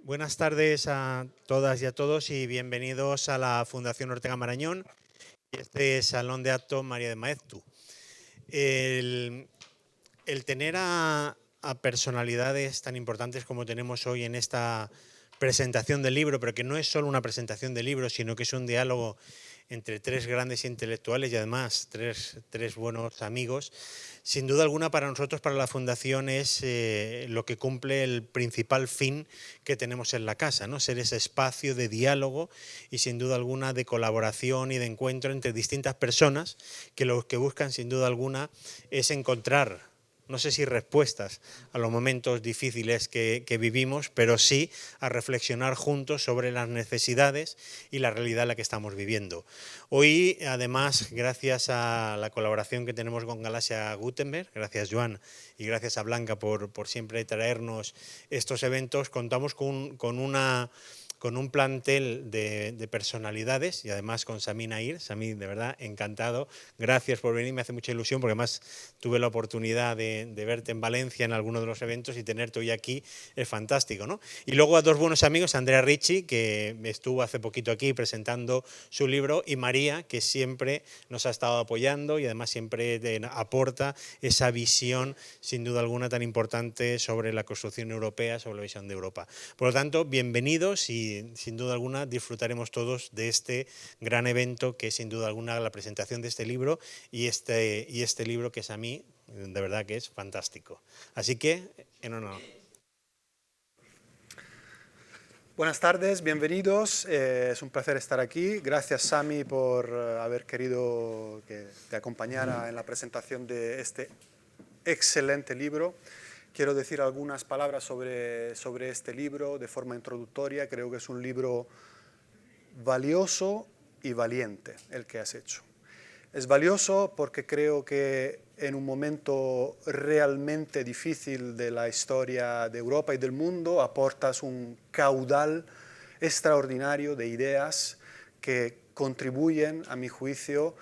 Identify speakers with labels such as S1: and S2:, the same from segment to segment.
S1: Buenas tardes a todas y a todos y bienvenidos a la Fundación Ortega Marañón y este Salón de Actos María de Maeztu. El, el tener a personalidades tan importantes como tenemos hoy en esta presentación del libro, pero que no es solo una presentación del libro, sino que es un diálogo entre tres grandes intelectuales y además tres buenos amigos, sin duda alguna para nosotros, para la Fundación, es lo que cumple el principal fin que tenemos en la casa, ¿no? Ser ese espacio de diálogo y sin duda alguna de colaboración y de encuentro entre distintas personas que lo que buscan sin duda alguna es encontrar, no sé si respuestas a los momentos difíciles que vivimos, pero sí a reflexionar juntos sobre las necesidades y la realidad en la que estamos viviendo. Hoy, además, gracias a la colaboración que tenemos con Galaxia Gutenberg, gracias Joan y gracias a Blanca por siempre traernos estos eventos, contamos con un plantel de personalidades y además con Sami Nair. Sami, de verdad, encantado. Gracias por venir, me hace mucha ilusión porque además tuve la oportunidad de verte en Valencia en alguno de los eventos y tenerte hoy aquí es fantástico, ¿no? Y luego a dos buenos amigos, Andrea Ricci, que estuvo hace poquito aquí presentando su libro, y María, que siempre nos ha estado apoyando y además siempre aporta esa visión, sin duda alguna, tan importante sobre la construcción europea, sobre la visión de Europa. Por lo tanto, bienvenidos y sin duda alguna disfrutaremos todos de este gran evento que es sin duda alguna la presentación de este libro y este libro que es a mí, de verdad que es fantástico. Así que, en honor.
S2: Buenas tardes, bienvenidos. Es un placer estar aquí. Gracias, Sami, por haber querido que te acompañara en la presentación de este excelente libro. Quiero decir algunas palabras sobre este libro de forma introductoria. Creo que es un libro valioso y valiente el que has hecho. Es valioso porque creo que en un momento realmente difícil de la historia de Europa y del mundo aportas un caudal extraordinario de ideas que contribuyen, a mi juicio,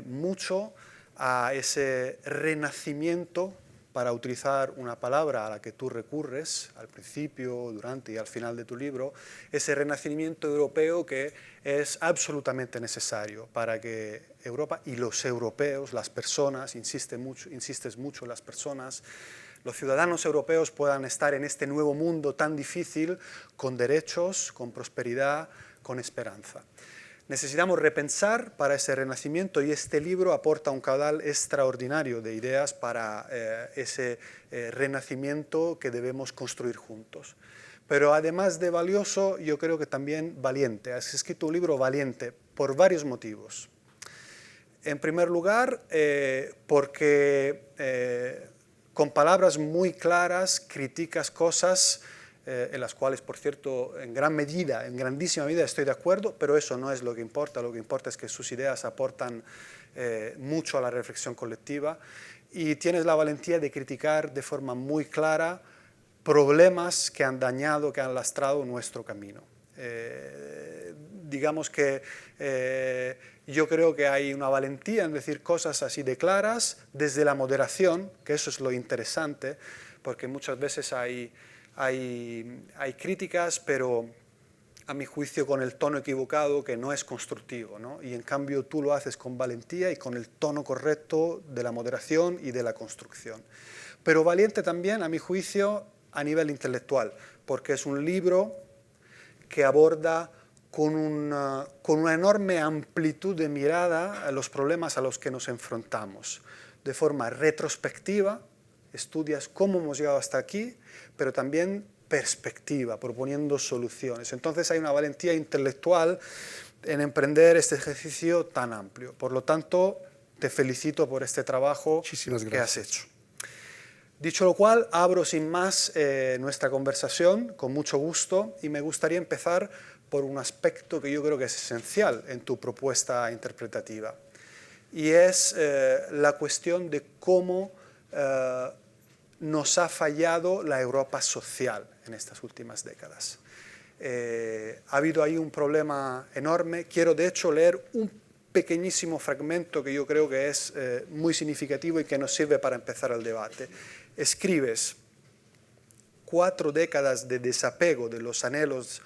S2: mucho a ese renacimiento, para utilizar una palabra a la que tú recurres al principio, durante y al final de tu libro, ese renacimiento europeo que es absolutamente necesario para que Europa y los europeos, las personas, insistes mucho en las personas, los ciudadanos europeos puedan estar en este nuevo mundo tan difícil con derechos, con prosperidad, con esperanza. Necesitamos repensar para ese renacimiento y este libro aporta un caudal extraordinario de ideas para ese renacimiento que debemos construir juntos. Pero además de valioso, yo creo que también valiente. Has escrito un libro valiente por varios motivos. En primer lugar, porque con palabras muy claras criticas cosas en las cuales, por cierto, en gran medida, en grandísima medida estoy de acuerdo, pero eso no es lo que importa es que sus ideas aportan mucho a la reflexión colectiva y tienes la valentía de criticar de forma muy clara problemas que han dañado, que han lastrado nuestro camino. Digamos que yo creo que hay una valentía en decir cosas así de claras desde la moderación, que eso es lo interesante, porque muchas veces hay críticas, pero a mi juicio con el tono equivocado, que no es constructivo, ¿no? Y en cambio tú lo haces con valentía y con el tono correcto de la moderación y de la construcción. Pero valiente también, a mi juicio, a nivel intelectual, porque es un libro que aborda con una enorme amplitud de mirada a los problemas a los que nos enfrentamos, de forma retrospectiva. Estudias cómo hemos llegado hasta aquí, pero también perspectiva, proponiendo soluciones. Entonces hay una valentía intelectual en emprender este ejercicio tan amplio. Por lo tanto, te felicito por este trabajo que has hecho. Dicho lo cual, abro sin más nuestra conversación con mucho gusto y me gustaría empezar por un aspecto que yo creo que es esencial en tu propuesta interpretativa, y es la cuestión de cómo nos ha fallado la Europa social en estas últimas décadas. Ha habido ahí un problema enorme. Quiero de hecho leer un pequeñísimo fragmento que yo creo que es muy significativo y que nos sirve para empezar el debate. Escribes: 4 décadas de desapego de los anhelos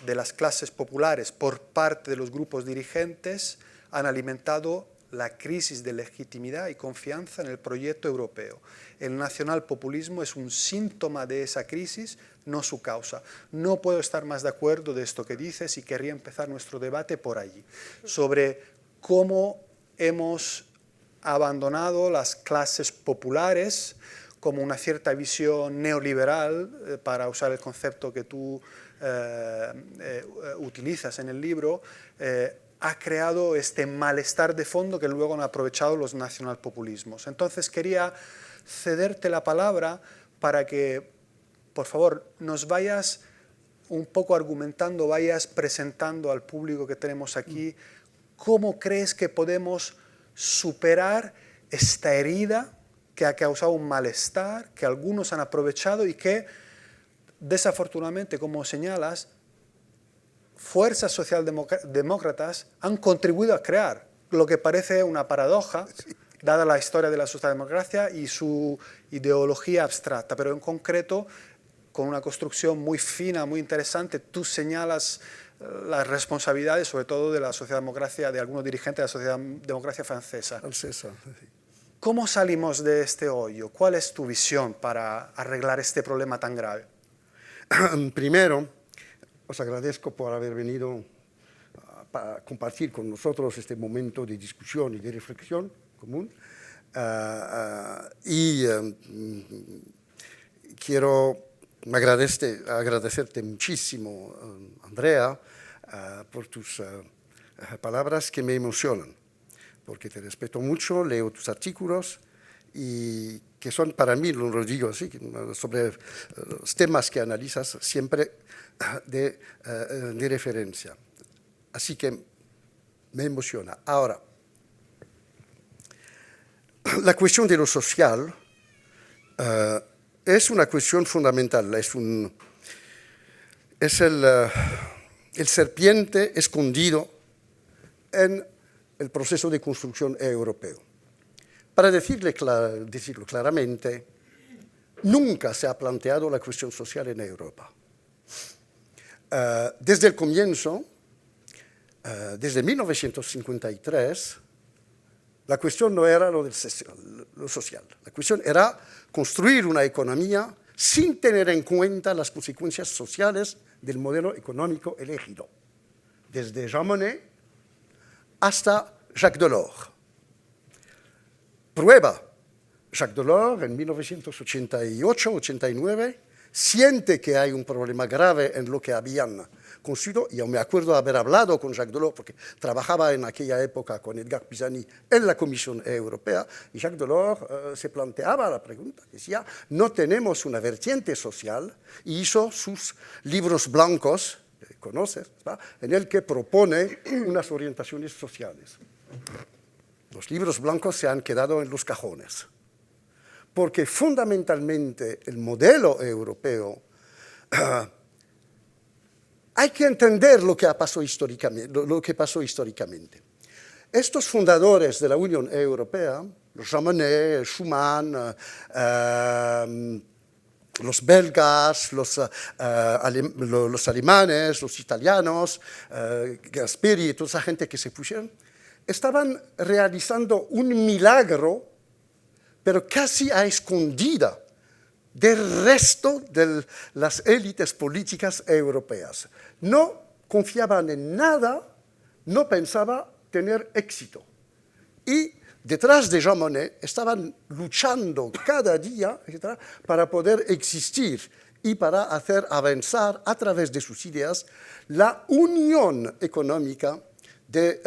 S2: de las clases populares por parte de los grupos dirigentes han alimentado la crisis de legitimidad y confianza en el proyecto europeo. El nacionalpopulismo es un síntoma de esa crisis, no su causa. No puedo estar más de acuerdo de esto que dices y querría empezar nuestro debate por allí, sobre cómo hemos abandonado las clases populares como una cierta visión neoliberal, para usar el concepto que tú utilizas en el libro, ha creado este malestar de fondo que luego han aprovechado los nacionalpopulismos. Entonces quería cederte la palabra para que, por favor, nos vayas un poco argumentando, vayas presentando al público que tenemos aquí, cómo crees que podemos superar esta herida que ha causado un malestar, que algunos han aprovechado y que, desafortunadamente, como señalas, fuerzas socialdemócratas han contribuido a crear, lo que parece una paradoja, dada la historia de la socialdemocracia y su ideología abstracta, pero en concreto, con una construcción muy fina, muy interesante, tú señalas las responsabilidades, sobre todo de la socialdemocracia, de algunos dirigentes de la socialdemocracia francesa. ¿Cómo salimos de este hoyo? ¿Cuál es tu visión para arreglar este problema tan grave?
S3: Primero, os agradezco por haber venido para compartir con nosotros este momento de discusión y de reflexión común. Quiero agradecerte muchísimo, Andrea, por tus palabras que me emocionan, porque te respeto mucho, leo tus artículos y que son para mí, lo digo así, sobre los temas que analizas siempre de referencia. Así que me emociona. Ahora, la cuestión de lo social es una cuestión fundamental, es el serpiente escondido en el proceso de construcción europeo. Para decirlo claramente, nunca se ha planteado la cuestión social en Europa. Desde el comienzo, desde 1953, la cuestión no era lo social. La cuestión era construir una economía sin tener en cuenta las consecuencias sociales del modelo económico elegido, desde Jean Monnet hasta Jacques Delors. Prueba, Jacques Delors en 1988-89 siente que hay un problema grave en lo que habían construido. Yo me acuerdo haber hablado con Jacques Delors porque trabajaba en aquella época con Edgar Pisani en la Comisión Europea y Jacques Delors se planteaba la pregunta, decía, no tenemos una vertiente social, y hizo sus libros blancos, conoces, ¿verdad?, en el que propone unas orientaciones sociales. Los libros blancos se han quedado en los cajones, porque fundamentalmente el modelo europeo, hay que entender lo que pasó históricamente. Estos fundadores de la Unión Europea, Jean Monnet, Schuman, los belgas, los alemanes, los italianos, Gasperi y toda esa gente que se pusieron, estaban realizando un milagro, pero casi a escondida del resto de las élites políticas europeas. No confiaban en nada, no pensaban tener éxito. Y detrás de Jean Monnet estaban luchando cada día, etcétera, para poder existir y para hacer avanzar a través de sus ideas la unión económica de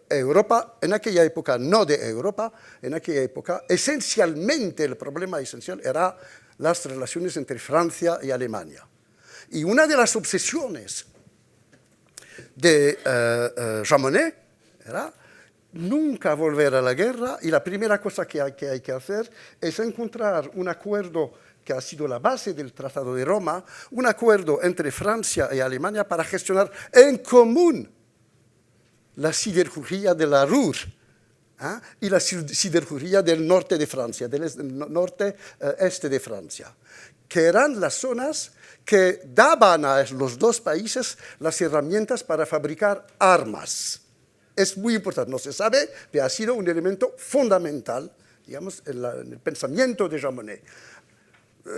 S3: Europa, en aquella época no de Europa, en aquella época esencialmente el problema esencial era las relaciones entre Francia y Alemania. Y una de las obsesiones de Jean Monnet era nunca volver a la guerra, y la primera cosa que hay que hacer es encontrar un acuerdo que ha sido la base del Tratado de Roma, un acuerdo entre Francia y Alemania para gestionar en común la siderurgia de la Ruhr y la siderurgia del norte de Francia, del norte-este de Francia, que eran las zonas que daban a los dos países las herramientas para fabricar armas. Es muy importante, no se sabe, pero ha sido un elemento fundamental, digamos, en el pensamiento de Jean Monnet.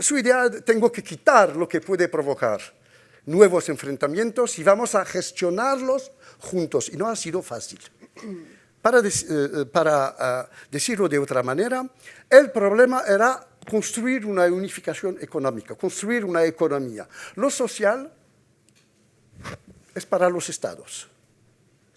S3: Su idea, tengo que quitar lo que puede provocar nuevos enfrentamientos y vamos a gestionarlos juntos. Y no ha sido fácil. Para decirlo de otra manera, el problema era construir una unificación económica, construir una economía. Lo social es para los estados.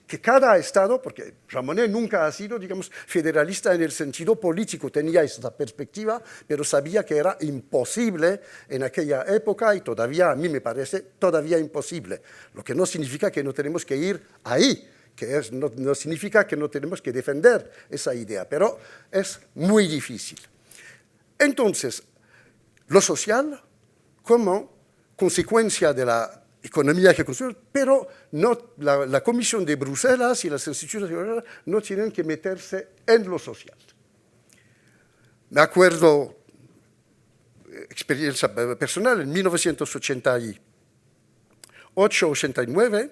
S3: Que cada Estado, porque Jean Monnet nunca ha sido, digamos, federalista en el sentido político, tenía esta perspectiva, pero sabía que era imposible en aquella época y todavía, a mí me parece, todavía imposible. Lo que no significa que no tenemos que ir ahí, no significa que no tenemos que defender esa idea, pero es muy difícil. Entonces, lo social, como consecuencia de la economía que construyen, pero no, la Comisión de Bruselas y las instituciones europeas no tienen que meterse en lo social. Me acuerdo, experiencia personal, en 1988-89,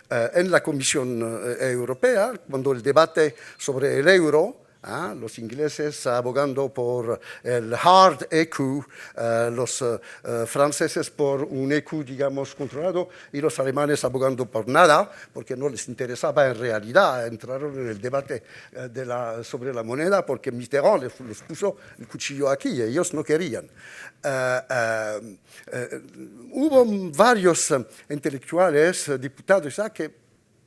S3: en la Comisión Europea, cuando el debate sobre el euro, los ingleses abogando por el hard ECU, los franceses por un ECU, digamos, controlado, y los alemanes abogando por nada, porque no les interesaba en realidad. Entraron en el debate sobre la moneda porque Mitterrand les puso el cuchillo aquí y ellos no querían. Hubo varios intelectuales, diputados, que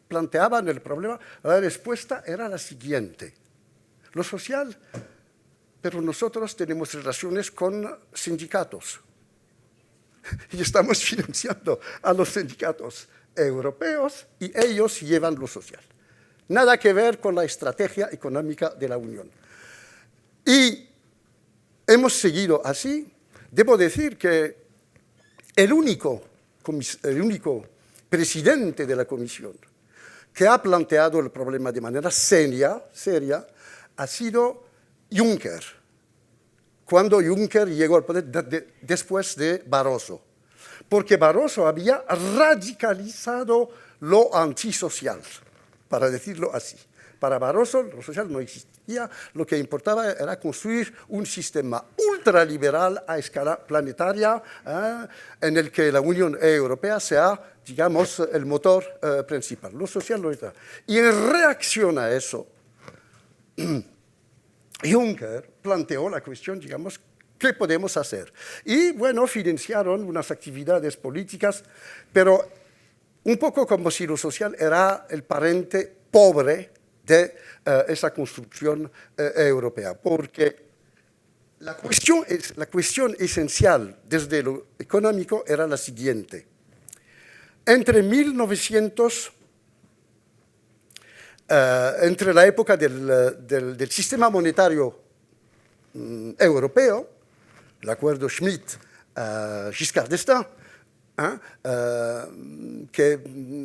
S3: planteaban el problema. La respuesta era la siguiente. Lo social, pero nosotros tenemos relaciones con sindicatos y estamos financiando a los sindicatos europeos y ellos llevan lo social. Nada que ver con la estrategia económica de la Unión. Y hemos seguido así. Debo decir que el único presidente de la Comisión que ha planteado el problema de manera seria, ha sido Juncker, cuando Juncker llegó al poder después de Barroso, porque Barroso había radicalizado lo antisocial, para decirlo así. Para Barroso lo social no existía, lo que importaba era construir un sistema ultraliberal a escala planetaria en el que la Unión Europea sea, digamos, el motor principal. Lo social no está. Y en reacción a eso, Juncker planteó la cuestión, digamos, ¿qué podemos hacer? Y, bueno, financiaron unas actividades políticas, pero un poco como si lo social era el pariente pobre de esa construcción europea, porque la cuestión esencial desde lo económico era la siguiente. Entre la época del sistema monetario europeo, el acuerdo Schmidt-Giscard d'Estaing, que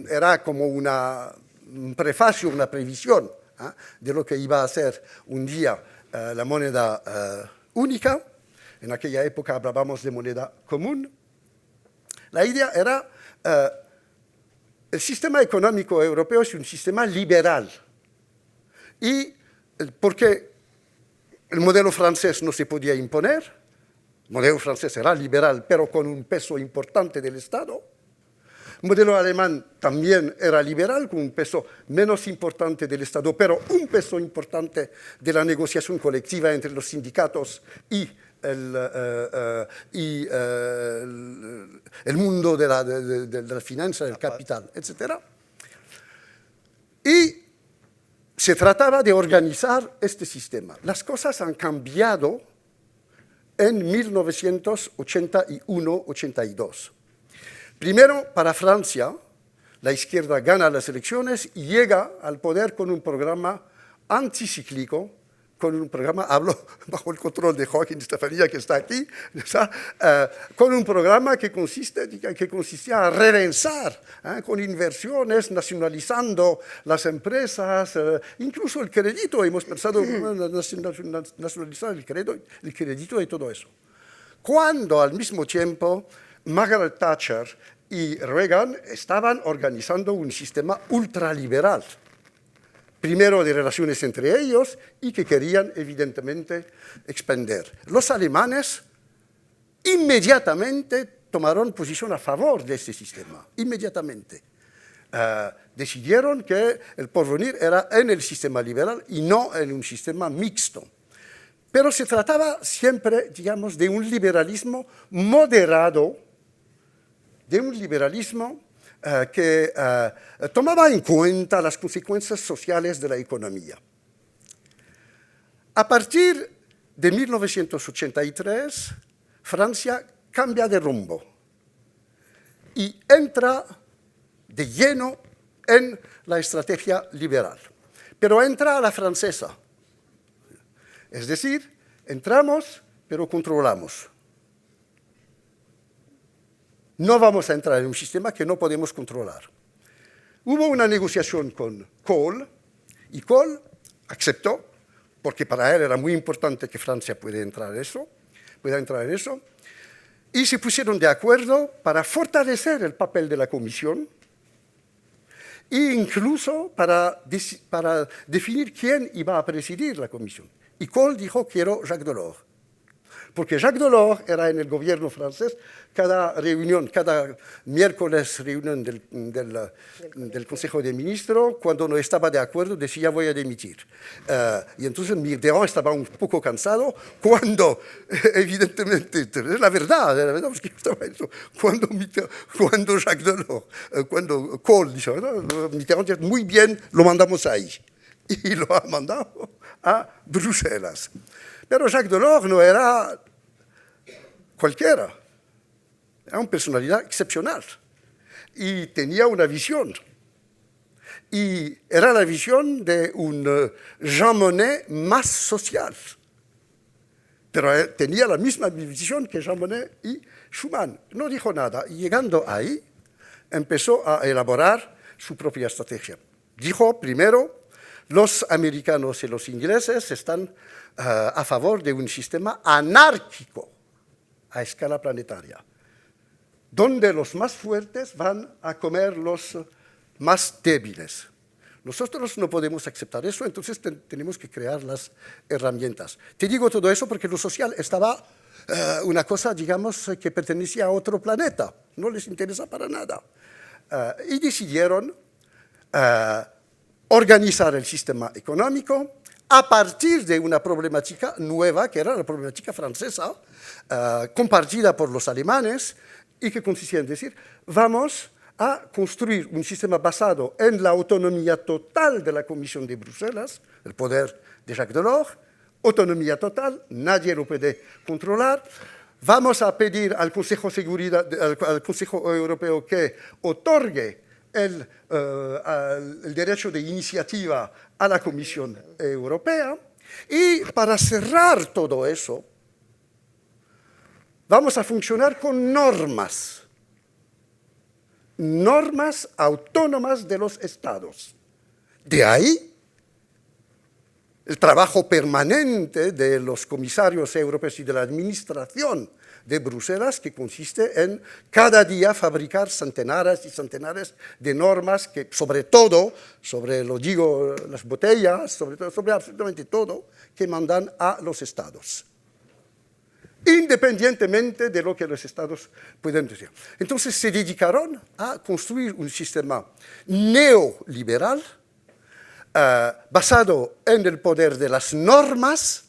S3: era como un prefacio, una previsión de lo que iba a ser un día la moneda única. En aquella época hablábamos de moneda común. La idea era el sistema económico europeo es un sistema liberal. Y porque el modelo francés no se podía imponer, el modelo francés era liberal, pero con un peso importante del Estado. El modelo alemán también era liberal, con un peso menos importante del Estado, pero un peso importante de la negociación colectiva entre los sindicatos y el mundo de la finanza, del capital, etc. Y se trataba de organizar este sistema. Las cosas han cambiado en 1981-82. Primero, para Francia, la izquierda gana las elecciones y llega al poder con un programa anticíclico, hablo bajo el control de Joaquín Estefanía, que está aquí, con un programa que consistía a relanzar con inversiones, nacionalizando las empresas, incluso el crédito. Hemos pensado en nacionalizar el crédito y todo eso. cuando al mismo tiempo Margaret Thatcher y Reagan estaban organizando un sistema ultraliberal, primero de relaciones entre ellos y que querían evidentemente expandir. Los alemanes inmediatamente tomaron posición a favor de este sistema, inmediatamente. Decidieron que el porvenir era en el sistema liberal y no en un sistema mixto. Pero se trataba siempre, digamos, de un liberalismo moderado, de un liberalismo que tomaba en cuenta las consecuencias sociales de la economía. A partir de 1983, Francia cambia de rumbo y entra de lleno en la estrategia liberal, pero entra a la francesa. Es decir, entramos, pero controlamos. No vamos a entrar en un sistema que no podemos controlar. Hubo una negociación con Kohl, y Kohl aceptó, porque para él era muy importante que Francia pueda entrar en eso, y se pusieron de acuerdo para fortalecer el papel de la Comisión e incluso para definir quién iba a presidir la Comisión. Y Kohl dijo, quiero Jacques Delors. Porque Jacques Delors era en el gobierno francés, cada miércoles reunión del Consejo de Ministros, cuando no estaba de acuerdo decía voy a dimitir. Y entonces Mitterrand estaba un poco cansado cuando, evidentemente, es la verdad porque estaba eso, cuando Jacques Delors, cuando Kohl dijo, ¿no? Mitterrand dijo, muy bien, lo mandamos ahí. Y lo ha mandado a Bruselas. Pero Jacques Delors no era cualquiera, era una personalidad excepcional y tenía una visión. Y era la visión de un Jean Monnet más social. Pero tenía la misma visión que Jean Monnet y Schuman. No dijo nada. Y llegando ahí, empezó a elaborar su propia estrategia. Dijo primero, los americanos y los ingleses están a favor de un sistema anárquico a escala planetaria, donde los más fuertes van a comer los más débiles. Nosotros no podemos aceptar eso, entonces tenemos que crear las herramientas. Te digo todo eso porque lo social estaba una cosa, digamos, que pertenecía a otro planeta, no les interesa para nada. Y decidieron organizar el sistema económico a partir de una problemática nueva, que era la problemática francesa, compartida por los alemanes, y que consistía en decir, vamos a construir un sistema basado en la autonomía total de la Comisión de Bruselas, el poder de Jacques Delors, autonomía total, nadie lo puede controlar. Vamos a pedir al Consejo Europeo que otorgue el derecho de iniciativa a la Comisión Europea, y para cerrar todo eso, vamos a funcionar con normas autónomas de los estados. De ahí el trabajo permanente de los comisarios europeos y de la administración de Bruselas, que consiste en cada día fabricar centenares y centenares de normas que sobre todo, las botellas, sobre absolutamente todo, que mandan a los estados, independientemente de lo que los estados pueden decir. Entonces se dedicaron a construir un sistema neoliberal basado en el poder de las normas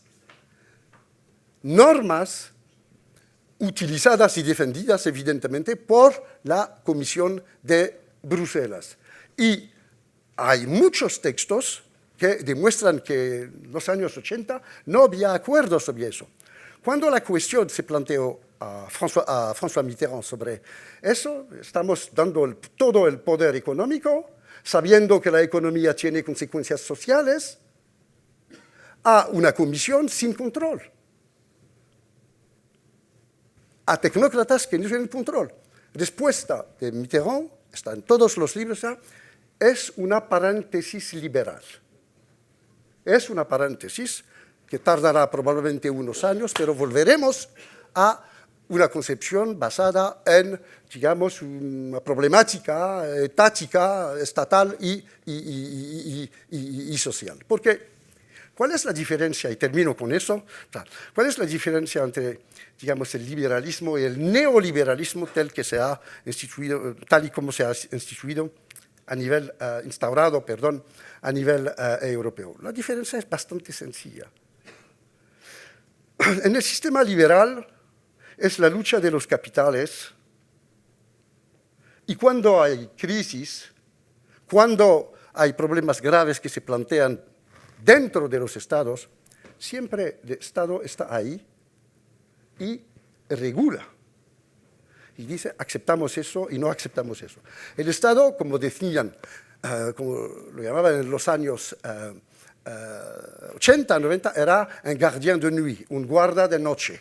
S3: utilizadas y defendidas evidentemente por la Comisión de Bruselas. Y hay muchos textos que demuestran que en los años 80 no había acuerdo sobre eso. Cuando la cuestión se planteó a François Mitterrand sobre eso, estamos dando todo el poder económico, sabiendo que la economía tiene consecuencias sociales, a una comisión sin control, a tecnócratas que no tienen control. Respuesta de Mitterrand, está en todos los libros, es una paréntesis liberal. Es una paréntesis que tardará probablemente unos años, pero volveremos a una concepción basada en, digamos, una problemática táctica, estatal y social. Porque, ¿cuál es la diferencia? Y termino con eso. ¿Cuál es la diferencia entre, digamos, el liberalismo y el neoliberalismo tal y como se ha instituido instaurado a nivel europeo? La diferencia es bastante sencilla. En el sistema liberal es la lucha de los capitales, y cuando hay crisis, cuando hay problemas graves que se plantean dentro de los estados, siempre el Estado está ahí y regula. Y dice, aceptamos eso y no aceptamos eso. El Estado, como decían, como lo llamaban en los años 80, 90, era un gardien de nuit, un guarda de noche.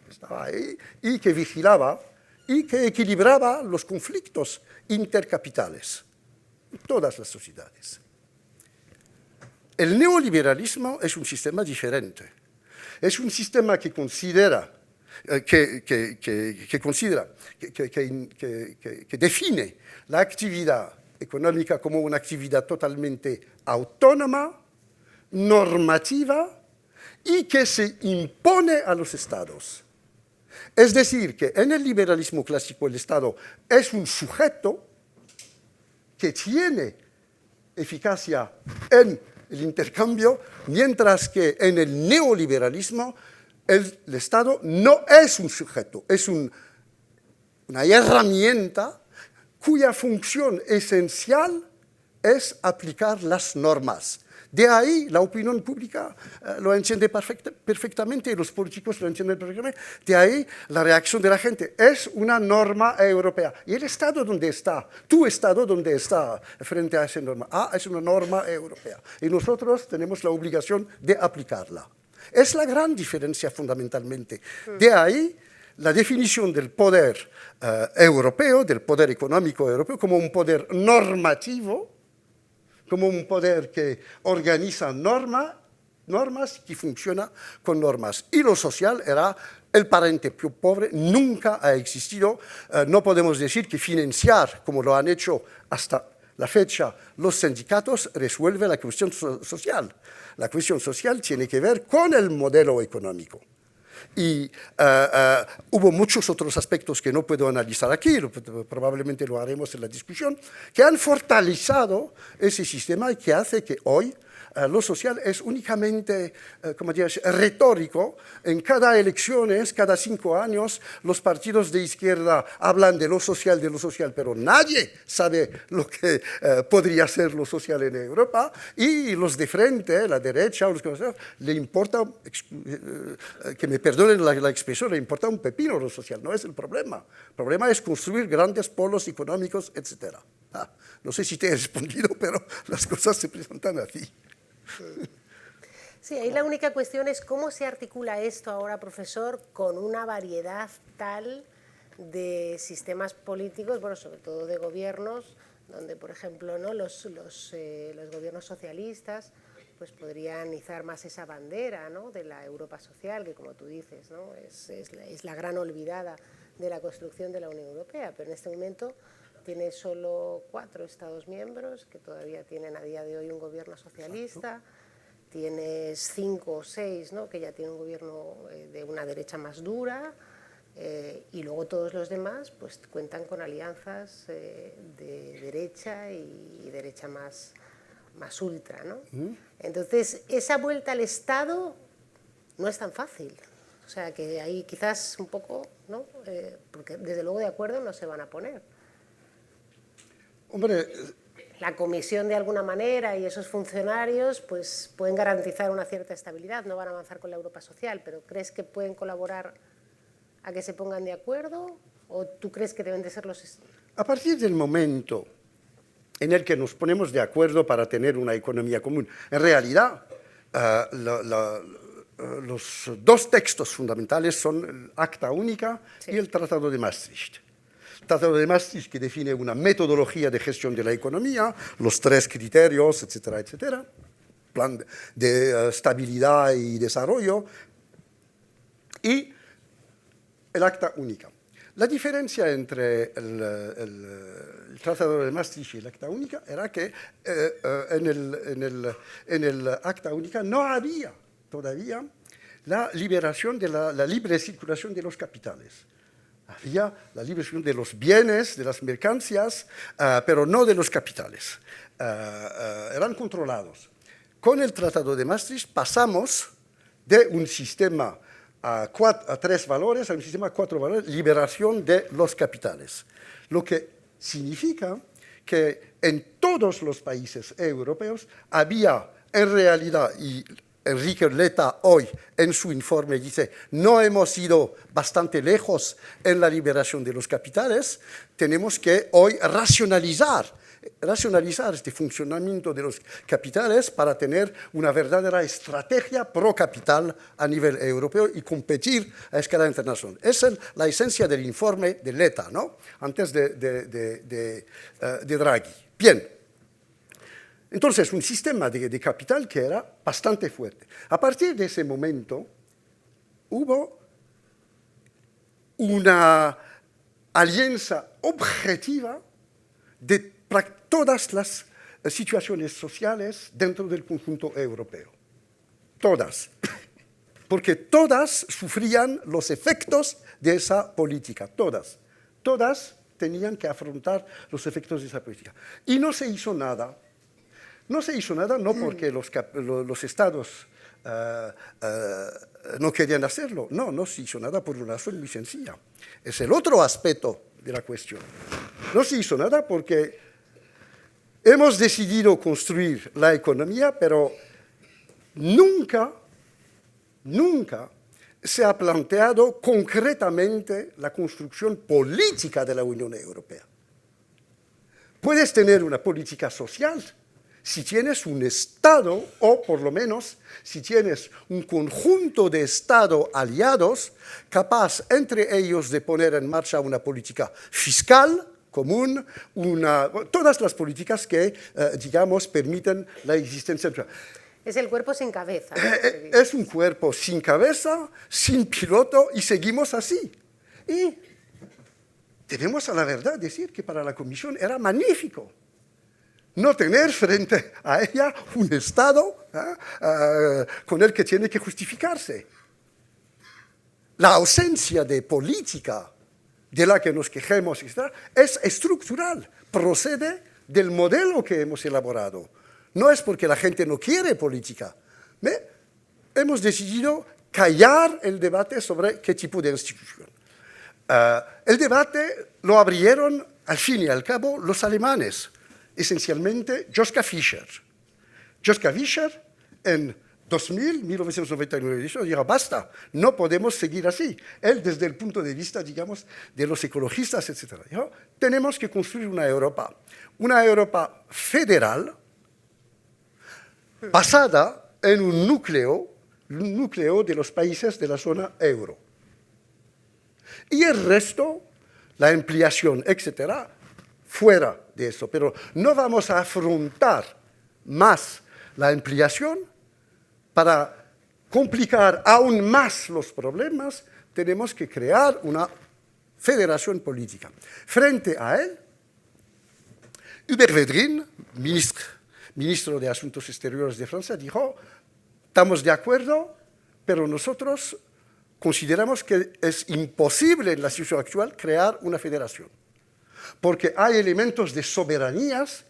S3: Estaba ahí y que vigilaba y que equilibraba los conflictos intercapitales en todas las sociedades. El neoliberalismo es un sistema diferente. Es un sistema que considera, que define la actividad económica como una actividad totalmente autónoma, normativa y que se impone a los estados. Es decir, que en el liberalismo clásico el Estado es un sujeto que tiene eficacia en el intercambio, mientras que en el neoliberalismo el Estado no es un sujeto, es una herramienta cuya función esencial es aplicar las normas. De ahí la opinión pública lo entiende perfectamente y los políticos lo entienden perfectamente. De ahí la reacción de la gente. Es una norma europea. ¿Y el Estado dónde está? ¿Tu Estado dónde está frente a esa norma? Es una norma europea. Y nosotros tenemos la obligación de aplicarla. Es la gran diferencia fundamentalmente. De ahí la definición del poder europeo, del poder económico europeo, como un poder normativo, como un poder que organiza normas y funciona con normas. Y lo social era el parente pobre, nunca ha existido. No podemos decir que financiar, como lo han hecho hasta la fecha los sindicatos, resuelve la cuestión social. La cuestión social tiene que ver con el modelo económico. Y hubo muchos otros aspectos que no puedo analizar aquí, probablemente lo haremos en la discusión, que han fortalecido ese sistema y que hace que hoy lo social es únicamente, como dirías, retórico. En cada elecciones, cada 5 años, los partidos de izquierda hablan de lo social, pero nadie sabe lo que podría ser lo social en Europa. Y los de frente, la derecha, los conservadores, le importa, que me perdonen la expresión, le importa un pepino lo social, no es el problema. El problema es construir grandes polos económicos, etc. No sé si te he respondido, pero las cosas se presentan así.
S4: Sí, ahí la única cuestión es cómo se articula esto ahora, profesor, con una variedad tal de sistemas políticos, bueno, sobre todo de gobiernos, donde, por ejemplo, ¿no? los gobiernos socialistas pues podrían izar más esa bandera, ¿no? De la Europa social, que como tú dices, ¿no? es la gran olvidada de la construcción de la Unión Europea, pero en este momento tiene solo 4 Estados miembros que todavía tienen a día de hoy un gobierno socialista. Tienes 5 o 6, ¿no? Que ya tienen un gobierno de una derecha más dura, y luego todos los demás pues cuentan con alianzas de derecha y derecha más ultra, ¿no? Entonces, esa vuelta al Estado no es tan fácil. O sea, que ahí quizás un poco, ¿no? Porque desde luego de acuerdo no se van a poner.
S3: Hombre,
S4: la comisión de alguna manera y esos funcionarios pues pueden garantizar una cierta estabilidad, no van a avanzar con la Europa social, pero ¿crees que pueden colaborar a que se pongan de acuerdo o tú crees que deben de ser los...
S3: A partir del momento en el que nos ponemos de acuerdo para tener una economía común, en realidad los 2 textos fundamentales son el Acta Única y el Tratado de Maastricht. Tratado de Maastricht, que define una metodología de gestión de la economía, los 3 criterios, etcétera, etcétera, plan de estabilidad y desarrollo, y el Acta Única. La diferencia entre el Tratado de Maastricht y el Acta Única era que en el Acta Única no había todavía la liberación de la libre circulación de los capitales. Había la libre circulación de los bienes, de las mercancías, pero no de los capitales. Eran controlados. Con el Tratado de Maastricht pasamos de un sistema a 3 valores a un sistema a 4 valores, liberación de los capitales. Lo que significa que en todos los países europeos había en realidad, y Enrique Letta hoy en su informe dice, no hemos ido bastante lejos en la liberación de los capitales, tenemos que hoy racionalizar este funcionamiento de los capitales para tener una verdadera estrategia pro capital a nivel europeo y competir a escala internacional. Esa es la esencia del informe de Letta, ¿no? Antes de Draghi. Bien. Entonces, un sistema de capital que era bastante fuerte. A partir de ese momento, hubo una alianza objetiva de todas las situaciones sociales dentro del conjunto europeo. Todas. Porque todas sufrían los efectos de esa política. Todas. Todas tenían que afrontar los efectos de esa política. Y no se hizo nada. No se hizo nada no porque los estados no querían hacerlo, no se hizo nada por una razón muy sencilla. Es el otro aspecto de la cuestión. No se hizo nada porque hemos decidido construir la economía, pero nunca se ha planteado concretamente la construcción política de la Unión Europea. Puedes tener una política social si tienes un Estado, o por lo menos si tienes un conjunto de Estados aliados capaz entre ellos de poner en marcha una política fiscal común, todas las políticas que, digamos, permiten la existencia.
S4: Es el cuerpo sin cabeza.
S3: Es un cuerpo sin cabeza, sin piloto, y seguimos así. Y debemos a la verdad decir que para la Comisión era magnífico no tener frente a ella un Estado con el que tiene que justificarse. La ausencia de política de la que nos quejemos es estructural, procede del modelo que hemos elaborado. No es porque la gente no quiere política. Hemos decidido callar el debate sobre qué tipo de institución. El debate lo abrieron, al fin y al cabo, los alemanes. Esencialmente Joschka Fischer. Joschka Fischer en 1999 dijo, basta, no podemos seguir así. Él desde el punto de vista, digamos, de los ecologistas, etc. Dijo, tenemos que construir una Europa federal basada en un núcleo de los países de la zona euro. Y el resto, la ampliación, etcétera, fuera de eso, pero no vamos a afrontar más la ampliación para complicar aún más los problemas. Tenemos que crear una federación política. Frente a él, Hubert Védrine, ministro de Asuntos Exteriores de Francia, dijo, estamos de acuerdo, pero nosotros consideramos que es imposible en la situación actual crear una federación. Porque hay elementos de soberanías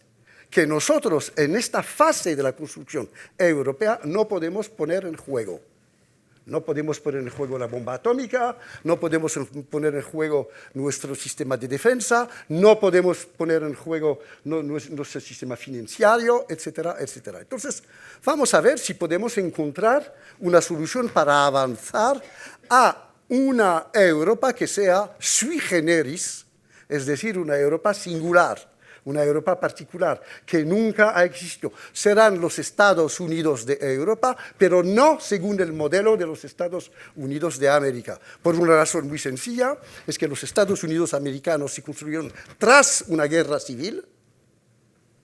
S3: que nosotros en esta fase de la construcción europea no podemos poner en juego. No podemos poner en juego la bomba atómica, no podemos poner en juego nuestro sistema de defensa, no podemos poner en juego nuestro sistema financiero, etcétera, etcétera. Entonces, vamos a ver si podemos encontrar una solución para avanzar a una Europa que sea sui generis, es decir, una Europa singular, una Europa particular, que nunca ha existido. Serán los Estados Unidos de Europa, pero no según el modelo de los Estados Unidos de América. Por una razón muy sencilla, es que los Estados Unidos americanos se construyeron tras una guerra civil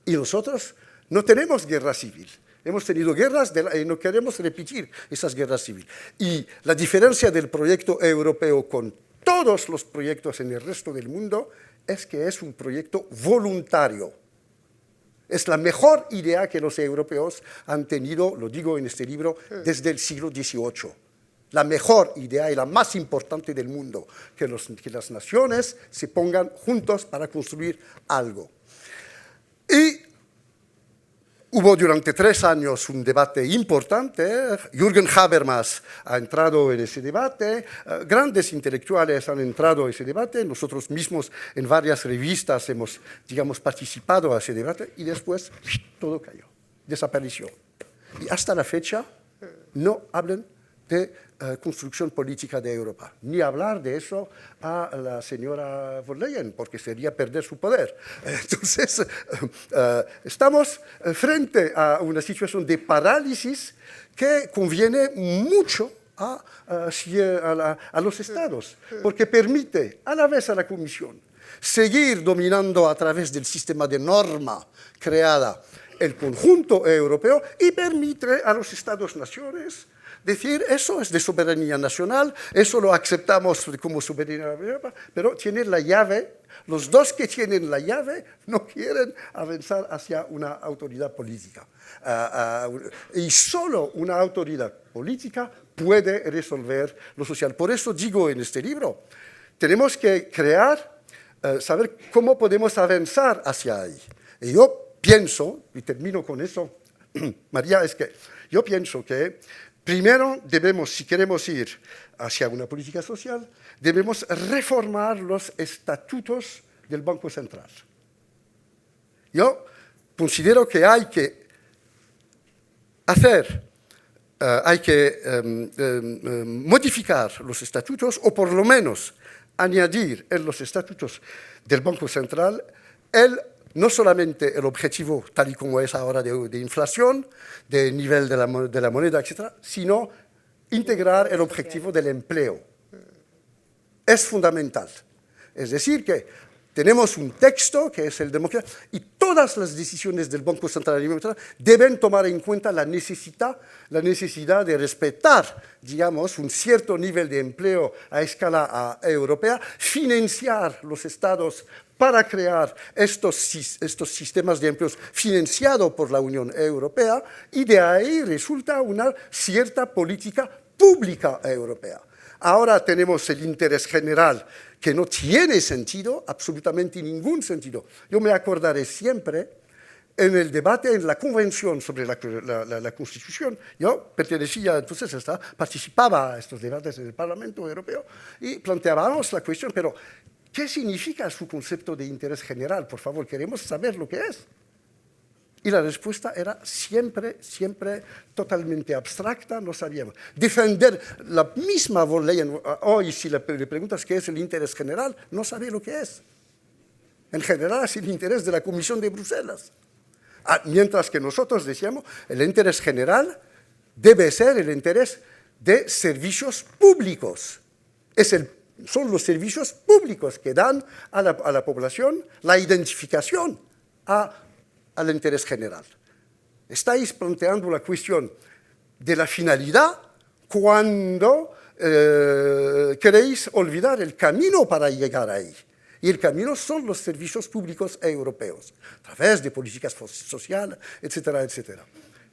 S3: y nosotros no tenemos guerra civil. Hemos tenido guerras y no queremos repetir esas guerras civiles. Y la diferencia del proyecto europeo con todos los proyectos en el resto del mundo es que es un proyecto voluntario. Es la mejor idea que los europeos han tenido, lo digo en este libro, desde el siglo XVIII. La mejor idea y la más importante del mundo, que las naciones se pongan juntos para construir algo. Y hubo durante 3 años un debate importante. Jürgen Habermas ha entrado en ese debate, grandes intelectuales han entrado en ese debate, nosotros mismos en varias revistas hemos, digamos, participado en ese debate y después todo cayó, desapareció. Y hasta la fecha no hablan de construcción política de Europa, ni hablar de eso a la señora von Leyen, porque sería perder su poder. Entonces, estamos frente a una situación de parálisis que conviene mucho a los Estados, porque permite a la vez a la Comisión seguir dominando a través del sistema de norma creada el conjunto europeo y permite a los Estados-naciones decir, eso es de soberanía nacional, eso lo aceptamos como soberanía de Europa, pero tienen la llave, los dos que tienen la llave no quieren avanzar hacia una autoridad política. Y solo una autoridad política puede resolver lo social. Por eso digo en este libro, tenemos que crear, saber cómo podemos avanzar hacia ahí. Y yo pienso, y termino con eso, María, es que yo pienso que primero debemos, si queremos ir hacia una política social, debemos reformar los estatutos del Banco Central. Yo considero que hay que modificar los estatutos o por lo menos añadir en los estatutos del Banco Central no solamente el objetivo, tal y como es ahora, de inflación, de nivel de la moneda, etc., sino integrar el objetivo del empleo. Es fundamental. Es decir, que tenemos un texto que es el democrático y todas las decisiones del Banco Central deben tomar en cuenta la necesidad de respetar, digamos, un cierto nivel de empleo a escala europea, financiar los estados para crear estos sistemas de empleos financiados por la Unión Europea y de ahí resulta una cierta política pública europea. Ahora tenemos el interés general que no tiene sentido, absolutamente ningún sentido. Yo me acordaré siempre en el debate en la Convención sobre la Constitución. Yo pertenecía, entonces participaba a estos debates en el Parlamento Europeo y planteábamos la cuestión, pero ¿qué significa su concepto de interés general? Por favor, queremos saber lo que es. Y la respuesta era siempre totalmente abstracta, no sabíamos. Defender la misma von Leyen, hoy si le preguntas qué es el interés general, no sabe lo que es. En general es el interés de la Comisión de Bruselas. Mientras que nosotros decíamos, el interés general debe ser el interés de servicios públicos. Son los servicios públicos que dan a la población la identificación al interés general. Estáis planteando la cuestión de la finalidad cuando queréis olvidar el camino para llegar ahí. Y el camino son los servicios públicos europeos, a través de políticas sociales, etcétera, etcétera.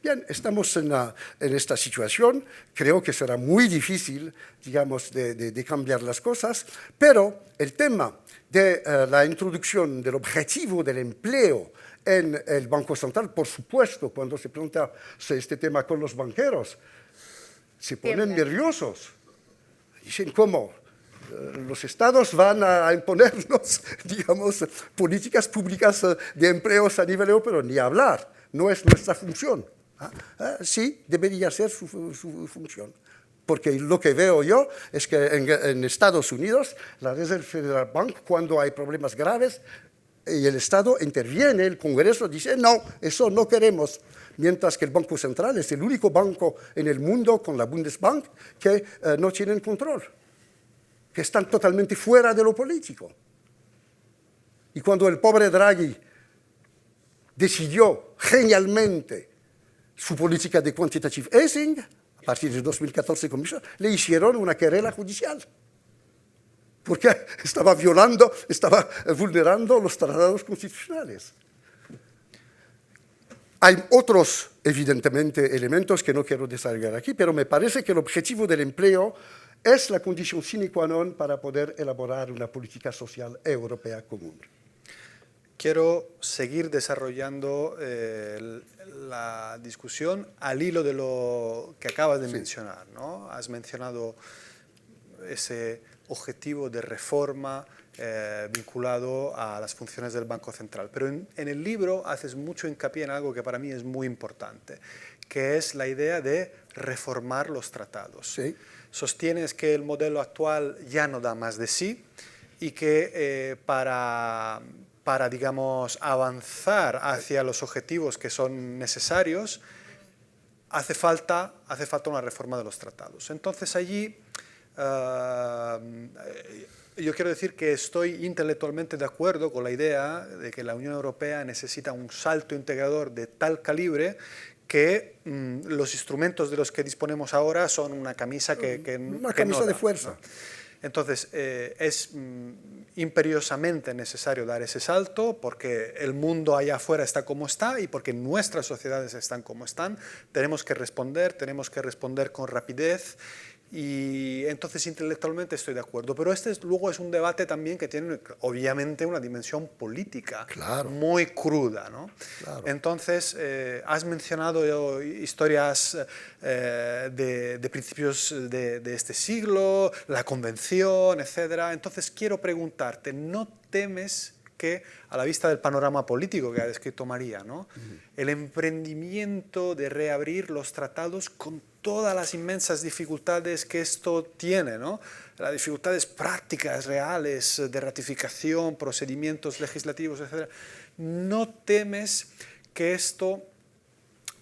S3: Bien, estamos en esta situación, creo que será muy difícil, digamos, de cambiar las cosas, pero el tema de la introducción del objetivo del empleo en el Banco Central, por supuesto, cuando se plantea este tema con los banqueros, se ponen nerviosos. Dicen, ¿cómo? Los estados van a imponernos, digamos, políticas públicas de empleos a nivel europeo, ni hablar, no es nuestra función. Sí, debería ser su función. Porque lo que veo yo es que en Estados Unidos, la Reserve Federal Bank, cuando hay problemas graves, y el Estado interviene, el Congreso dice, no, eso no queremos. Mientras que el Banco Central es el único banco en el mundo, con la Bundesbank, que no tienen control, que están totalmente fuera de lo político. Y cuando el pobre Draghi decidió genialmente su política de quantitative easing, a partir de 2014 le hicieron una querella judicial. porque estaba violando, estaba vulnerando los tratados constitucionales. Hay otros, evidentemente, elementos que no quiero desarrollar aquí, pero me parece que el objetivo del empleo es la condición sine qua non para poder elaborar una política social europea común.
S2: Quiero seguir desarrollando la discusión al hilo de lo que acabas de mencionar, ¿no? Has mencionado ese objetivo de reforma vinculado a las funciones del Banco Central. Pero en el libro haces mucho hincapié en algo que para mí es muy importante, que es la idea de reformar los tratados.
S3: Sí.
S2: Sostienes que el modelo actual ya no da más de sí y que para, digamos, avanzar hacia los objetivos que son necesarios, hace falta una reforma de los tratados. Entonces allí yo quiero decir que estoy intelectualmente de acuerdo con la idea de que la Unión Europea necesita un salto integrador de tal calibre que los instrumentos de los que disponemos ahora son una camisa
S3: una camisa de fuerza.
S2: ¿no? Entonces, es imperiosamente necesario dar ese salto porque el mundo allá afuera está como está y porque nuestras sociedades están como están. Tenemos que responder con rapidez. Y entonces intelectualmente estoy de acuerdo, pero luego es un debate también que tiene obviamente una dimensión política muy cruda, ¿no?
S3: Claro.
S2: Entonces has mencionado historias de principios de este siglo, la Convención, etcétera. Entonces quiero preguntarte, ¿no temes que a la vista del panorama político que ha descrito María, ¿no? El emprendimiento de reabrir los tratados con todas las inmensas dificultades que esto tiene, ¿no? Las dificultades prácticas, reales, de ratificación, procedimientos legislativos, etc. ¿No temes que esto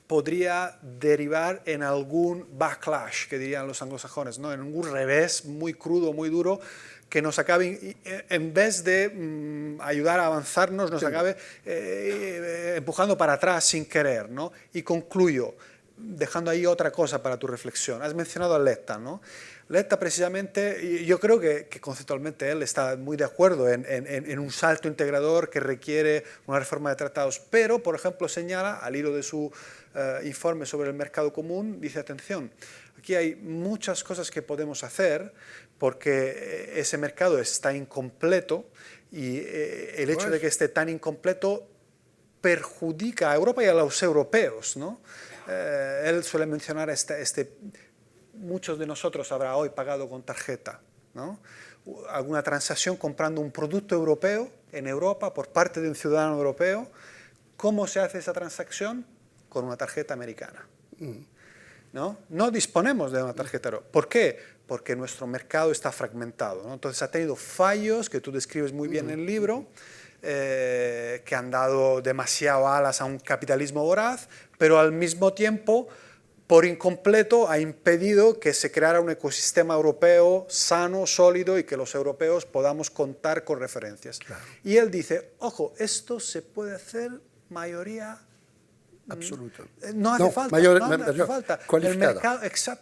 S2: podría derivar en algún backlash, que dirían los anglosajones, ¿no? En algún revés muy crudo, muy duro, que nos acabe, en vez de ayudar a avanzarnos, nos acabe empujando para atrás sin querer, ¿no? Y concluyo, dejando ahí otra cosa para tu reflexión. Has mencionado a Letta, ¿no? Letta precisamente, yo creo que conceptualmente él está muy de acuerdo en un salto integrador que requiere una reforma de tratados, pero, por ejemplo, señala, al hilo de su informe sobre el mercado común, dice, atención, aquí hay muchas cosas que podemos hacer porque ese mercado está incompleto y el hecho de que esté tan incompleto perjudica a Europa y a los europeos, ¿no? Él suele mencionar muchos de nosotros habrá hoy pagado con tarjeta, ¿no? Alguna transacción comprando un producto europeo en Europa por parte de un ciudadano europeo. ¿Cómo se hace esa transacción? Con una tarjeta americana. ¿No? No disponemos de una tarjeta europea. ¿Por qué? Porque nuestro mercado está fragmentado, ¿no? Entonces ha tenido fallos que tú describes muy bien en el libro, que han dado demasiado alas a un capitalismo voraz, pero al mismo tiempo, por incompleto, ha impedido que se creara un ecosistema europeo sano, sólido y que los europeos podamos contar con referencias. Claro. Y él dice, ojo, esto se puede hacer mayoría
S3: absoluta.
S2: No hace falta. No hace falta.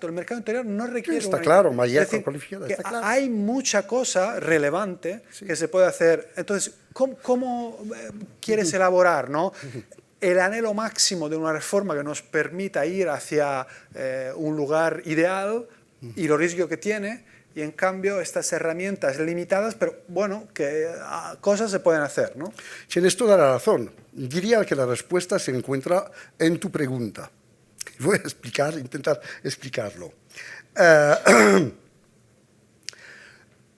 S2: El mercado interior no requiere.
S3: Está claro, mayoría
S2: es decir,
S3: cualificada.
S2: Está claro. Hay mucha cosa relevante que se puede hacer. Entonces, ¿cómo quieres elaborar, ¿no? El anhelo máximo de una reforma que nos permita ir hacia un lugar ideal y lo riesgo que tiene, y en cambio estas herramientas limitadas, pero bueno, que cosas se pueden hacer, ¿no?
S3: Tienes toda la razón. Diría que la respuesta se encuentra en tu pregunta. Voy a intentar explicarlo.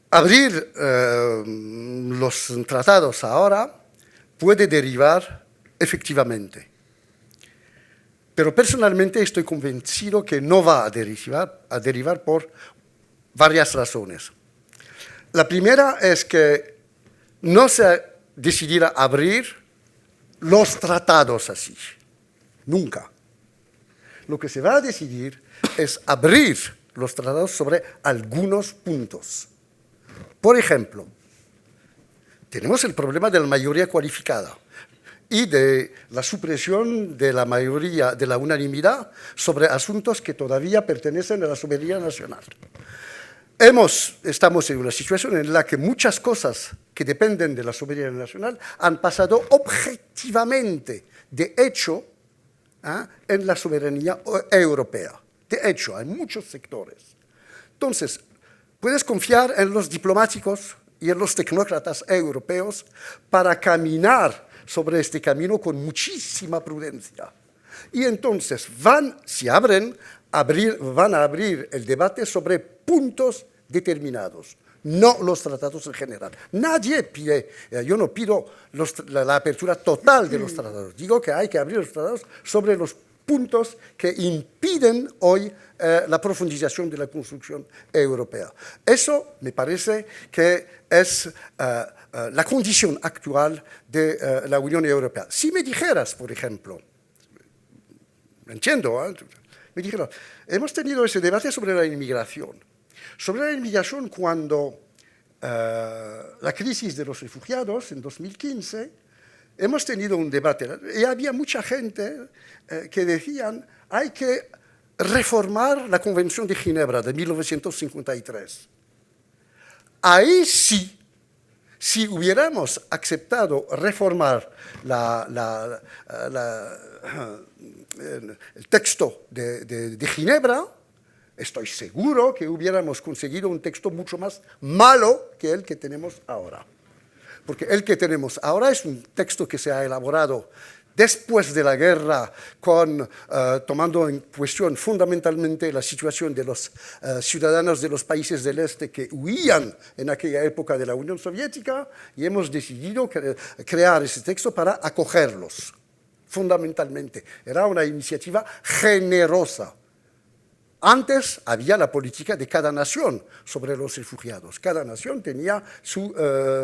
S3: Abrir los tratados ahora puede derivar efectivamente. Pero personalmente estoy convencido que no va a derivar por varias razones. La primera es que no se decidirá abrir los tratados así, nunca. Lo que se va a decidir es abrir los tratados sobre algunos puntos. Por ejemplo, tenemos el problema de la mayoría cualificada y de la supresión de la mayoría, de la unanimidad sobre asuntos que todavía pertenecen a la soberanía nacional. Estamos en una situación en la que muchas cosas que dependen de la soberanía nacional han pasado objetivamente, de hecho, en la soberanía europea. De hecho, en muchos sectores. Entonces, puedes confiar en los diplomáticos y en los tecnócratas europeos para caminar sobre este camino con muchísima prudencia. Y entonces van a abrir el debate sobre puntos determinados, no los tratados en general. Nadie pide, yo no pido la apertura total de los tratados, digo que hay que abrir los tratados sobre los puntos que impiden hoy la profundización de la construcción europea. Eso me parece que es la condición actual de la Unión Europea. Si me dijeras, por ejemplo, entiendo, me dijeron, hemos tenido ese debate sobre la inmigración. Sobre la inmigración cuando la crisis de los refugiados en 2015, hemos tenido un debate y había mucha gente que decían hay que reformar la Convención de Ginebra de 1953. Ahí sí, si hubiéramos aceptado reformar el texto de Ginebra, estoy seguro que hubiéramos conseguido un texto mucho más malo que el que tenemos ahora. Porque el que tenemos ahora es un texto que se ha elaborado después de la guerra, tomando en cuestión fundamentalmente la situación de los ciudadanos de los países del este que huían en aquella época de la Unión Soviética, y hemos decidido crear ese texto para acogerlos, fundamentalmente. Era una iniciativa generosa. Antes había la política de cada nación sobre los refugiados. Cada nación tenía su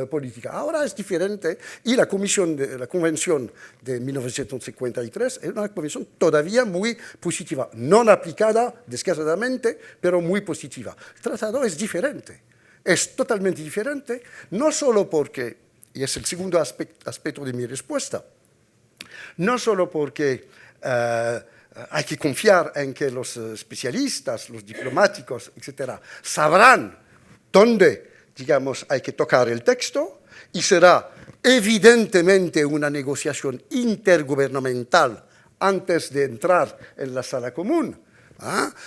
S3: política. Ahora es diferente y la Convención de 1953 es una convención todavía muy positiva. No aplicada desgraciadamente, pero muy positiva. El tratado es diferente. Es totalmente diferente, no solo porque, y es el segundo aspecto de mi respuesta, no solo porque hay que confiar en que los especialistas, los diplomáticos, etcétera, sabrán dónde, digamos, hay que tocar el texto, y será evidentemente una negociación intergubernamental antes de entrar en la sala común.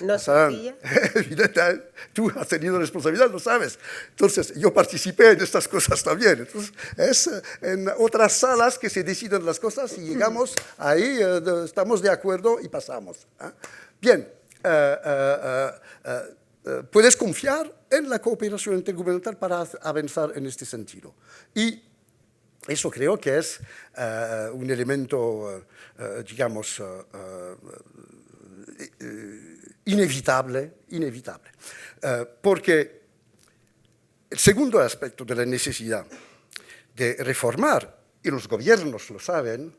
S4: No sencilla.
S3: Evidentemente, tú has tenido responsabilidad, lo sabes. Entonces, yo participé en estas cosas también. Entonces, es en otras salas que se deciden las cosas y llegamos ahí, estamos de acuerdo y pasamos. Bien, puedes confiar en la cooperación intergubernamental para avanzar en este sentido. Y eso creo que es un elemento, digamos, inevitable, porque el segundo aspecto de la necesidad de reformar, y los gobiernos lo saben,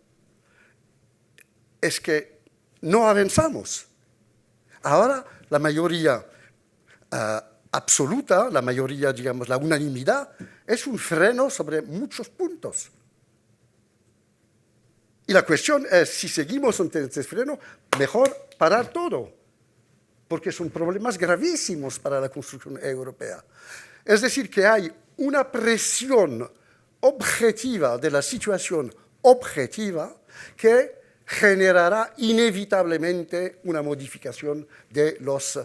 S3: es que no avanzamos. Ahora la mayoría absoluta, la mayoría, digamos, la unanimidad, es un freno sobre muchos puntos. Y la cuestión es, si seguimos ante este freno, mejor parar todo, porque son problemas gravísimos para la construcción europea. Es decir, que hay una presión objetiva de la situación objetiva que generará inevitablemente una modificación de los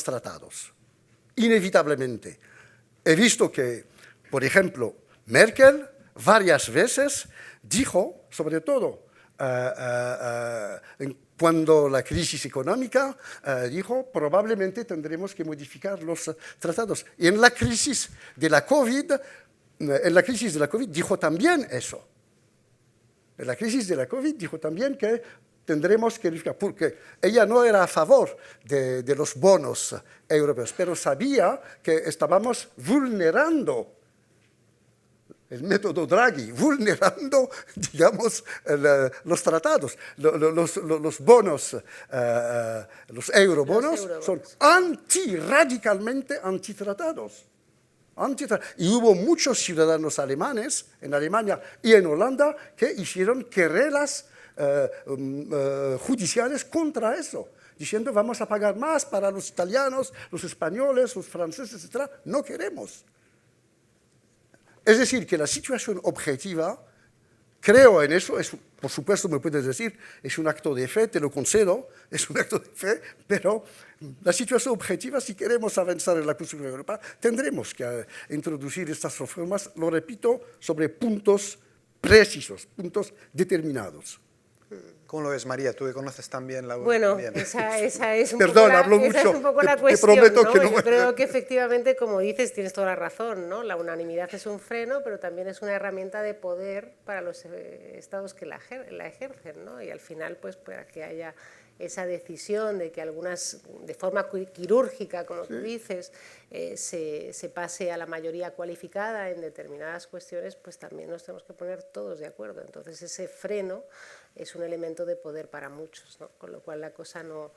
S3: tratados. Inevitablemente. He visto que, por ejemplo, Merkel varias veces dijo, sobre todo cuando la crisis económica, dijo probablemente tendremos que modificar los tratados. Y en la crisis de la COVID, dijo también eso. En la crisis de la COVID dijo también que tendremos que modificar, porque ella no era a favor de los bonos europeos, pero sabía que estábamos vulnerando el método Draghi, vulnerando, digamos, los tratados. Los bonos, los eurobonos, son radicalmente antitratados. Y hubo muchos ciudadanos alemanes en Alemania y en Holanda que hicieron querelas judiciales contra eso. diciendo vamos a pagar más para los italianos, los españoles, los franceses, etc. No queremos. Es decir, que la situación objetiva, creo en eso, por supuesto me puedes decir, es un acto de fe, te lo concedo, es un acto de fe, pero la situación objetiva, si queremos avanzar en la construcción de Europa, tendremos que introducir estas reformas, lo repito, sobre puntos precisos, puntos determinados.
S2: ¿Cómo lo ves, María? Tú que conoces también la
S4: Bueno,
S2: bien.
S4: esa es un
S3: Perdón,
S4: poco
S3: hablo
S4: esa es
S3: mucho.
S4: un poco la
S3: Te
S4: cuestión,
S3: prometo
S4: ¿no?
S3: que no
S4: Yo
S3: voy a-
S4: creo que efectivamente, como dices, tienes toda la razón, ¿no? La unanimidad es un freno, pero también es una herramienta de poder para los estados que la ejercen, ¿no? Y al final, pues, para que haya esa decisión de que algunas, de forma quirúrgica, como tú dices, se pase a la mayoría cualificada en determinadas cuestiones, pues también nos tenemos que poner todos de acuerdo. Entonces, ese freno es un elemento de poder para muchos, ¿no? Con lo cual la cosa no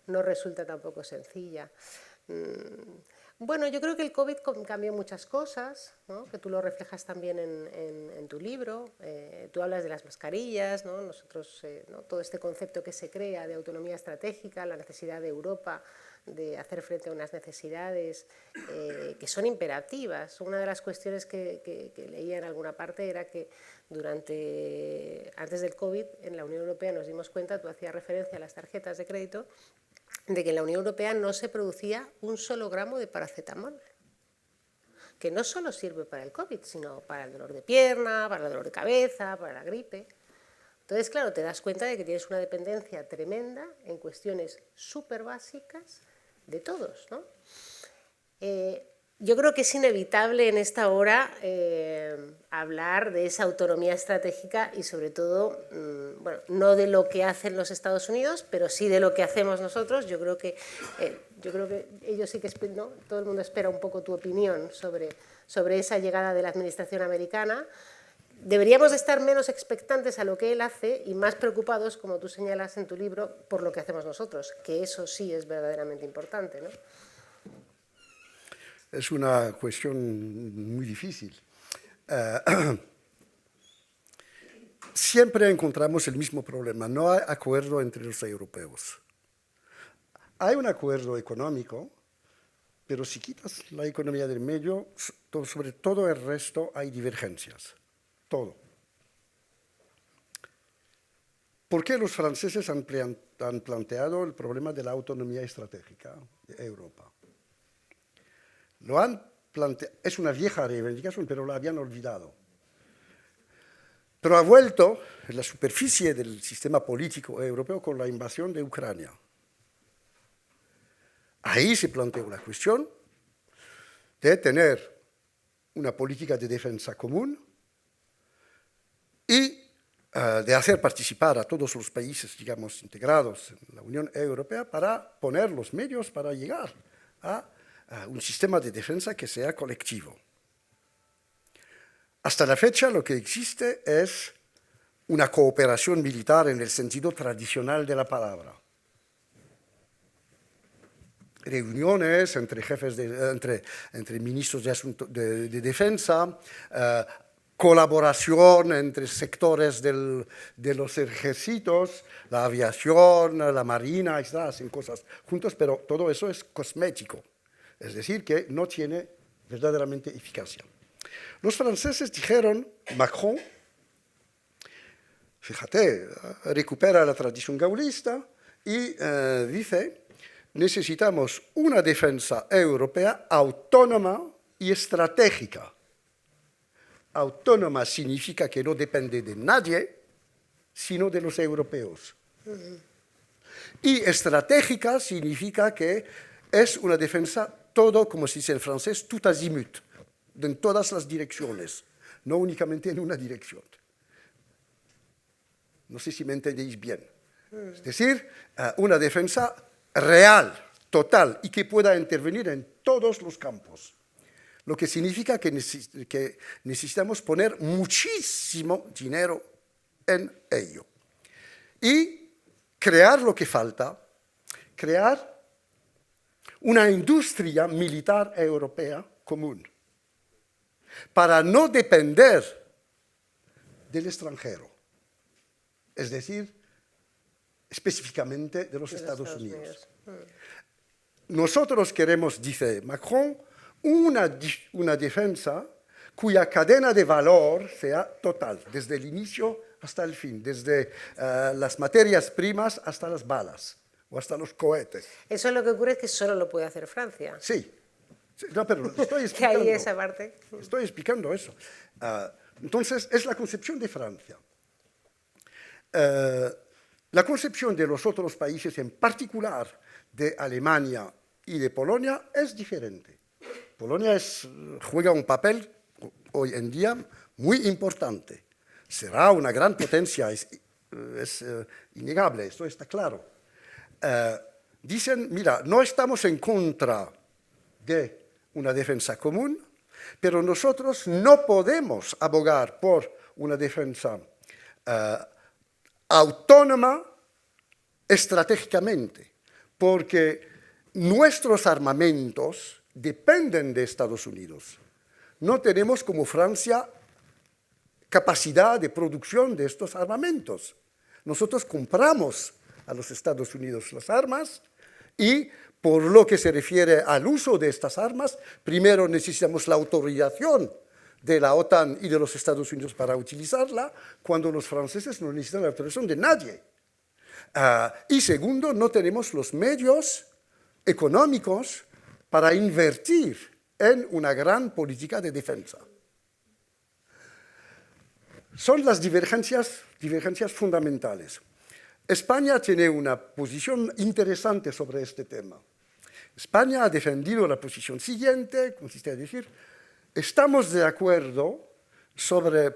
S4: resulta tampoco sencilla. Bueno, yo creo que el COVID cambió muchas cosas, ¿no? Que tú lo reflejas también en tu libro. Tú hablas de las mascarillas, ¿no? Nosotros, ¿no? Todo este concepto que se crea de autonomía estratégica, la necesidad de Europa de hacer frente a unas necesidades que son imperativas. Una de las cuestiones que leía en alguna parte era que antes del COVID, en la Unión Europea nos dimos cuenta, tú hacías referencia a las tarjetas de crédito, de que en la Unión Europea no se producía un solo gramo de paracetamol, que no solo sirve para el COVID, sino para el dolor de pierna, para el dolor de cabeza, para la gripe. Entonces, claro, te das cuenta de que tienes una dependencia tremenda en cuestiones súper básicas de todos, ¿no? Yo creo que es inevitable en esta hora hablar de esa autonomía estratégica y sobre todo, bueno, no de lo que hacen los Estados Unidos, pero sí de lo que hacemos nosotros. Yo creo que ellos sí que, ¿no? Todo el mundo espera un poco tu opinión sobre esa llegada de la administración americana. Deberíamos de estar menos expectantes a lo que él hace y más preocupados, como tú señalas en tu libro, por lo que hacemos nosotros, que eso sí es verdaderamente importante, ¿no?
S3: Es una cuestión muy difícil. Siempre encontramos el mismo problema, no hay acuerdo entre los europeos. Hay un acuerdo económico, pero si quitas la economía del medio, sobre todo el resto hay divergencias, todo. ¿Por qué los franceses han planteado el problema de la autonomía estratégica de Europa? Es una vieja reivindicación, pero la habían olvidado. Pero ha vuelto en la superficie del sistema político europeo con la invasión de Ucrania. Ahí se planteó la cuestión de tener una política de defensa común y de hacer participar a todos los países, digamos, integrados en la Unión Europea para poner los medios para llegar a un sistema de defensa que sea colectivo. Hasta la fecha lo que existe es una cooperación militar en el sentido tradicional de la palabra. Reuniones entre jefes entre ministros de defensa, colaboración entre sectores de los ejércitos, la aviación, la marina, etc., hacen cosas juntos, pero todo eso es cosmético. Es decir, que no tiene verdaderamente eficacia. Los franceses dijeron, Macron, fíjate, recupera la tradición gaullista y dice, necesitamos una defensa europea autónoma y estratégica. Autónoma significa que no depende de nadie, sino de los europeos. Y estratégica significa que es una defensa todo, como se dice en francés, tout azimut, en todas las direcciones, no únicamente en una dirección. No sé si me entendéis bien. Es decir, una defensa real, total, y que pueda intervenir en todos los campos. Lo que significa que necesitamos poner muchísimo dinero en ello. Y crear lo que falta, crear una industria militar europea común, para no depender del extranjero. Es decir, específicamente de los Estados
S4: Unidos.
S3: Unidos. Nosotros queremos, dice Macron, una defensa cuya cadena de valor sea total, desde el inicio hasta el fin, desde las materias primas hasta las balas o hasta los cohetes.
S4: Eso lo que ocurre es que solo lo puede hacer Francia.
S3: Sí. No, pero estoy
S4: Que hay
S3: explicando.
S4: esa parte.
S3: Estoy explicando eso. Entonces, es la concepción de Francia. La concepción de los otros países, en particular de Alemania y de Polonia, es diferente. Polonia juega un papel hoy en día muy importante. Será una gran potencia, es innegable, esto está claro. Dicen, mira, no estamos en contra de una defensa común, pero nosotros no podemos abogar por una defensa autónoma estratégicamente, porque nuestros armamentos dependen de Estados Unidos. No tenemos como Francia capacidad de producción de estos armamentos. Nosotros compramos a los Estados Unidos las armas y por lo que se refiere al uso de estas armas, primero necesitamos la autorización de la OTAN y de los Estados Unidos para utilizarla, cuando los franceses no necesitan la autorización de nadie. Y segundo, no tenemos los medios económicos para invertir en una gran política de defensa. Son las divergencias fundamentales. España tiene una posición interesante sobre este tema. España ha defendido la posición siguiente, consiste en decir, estamos de acuerdo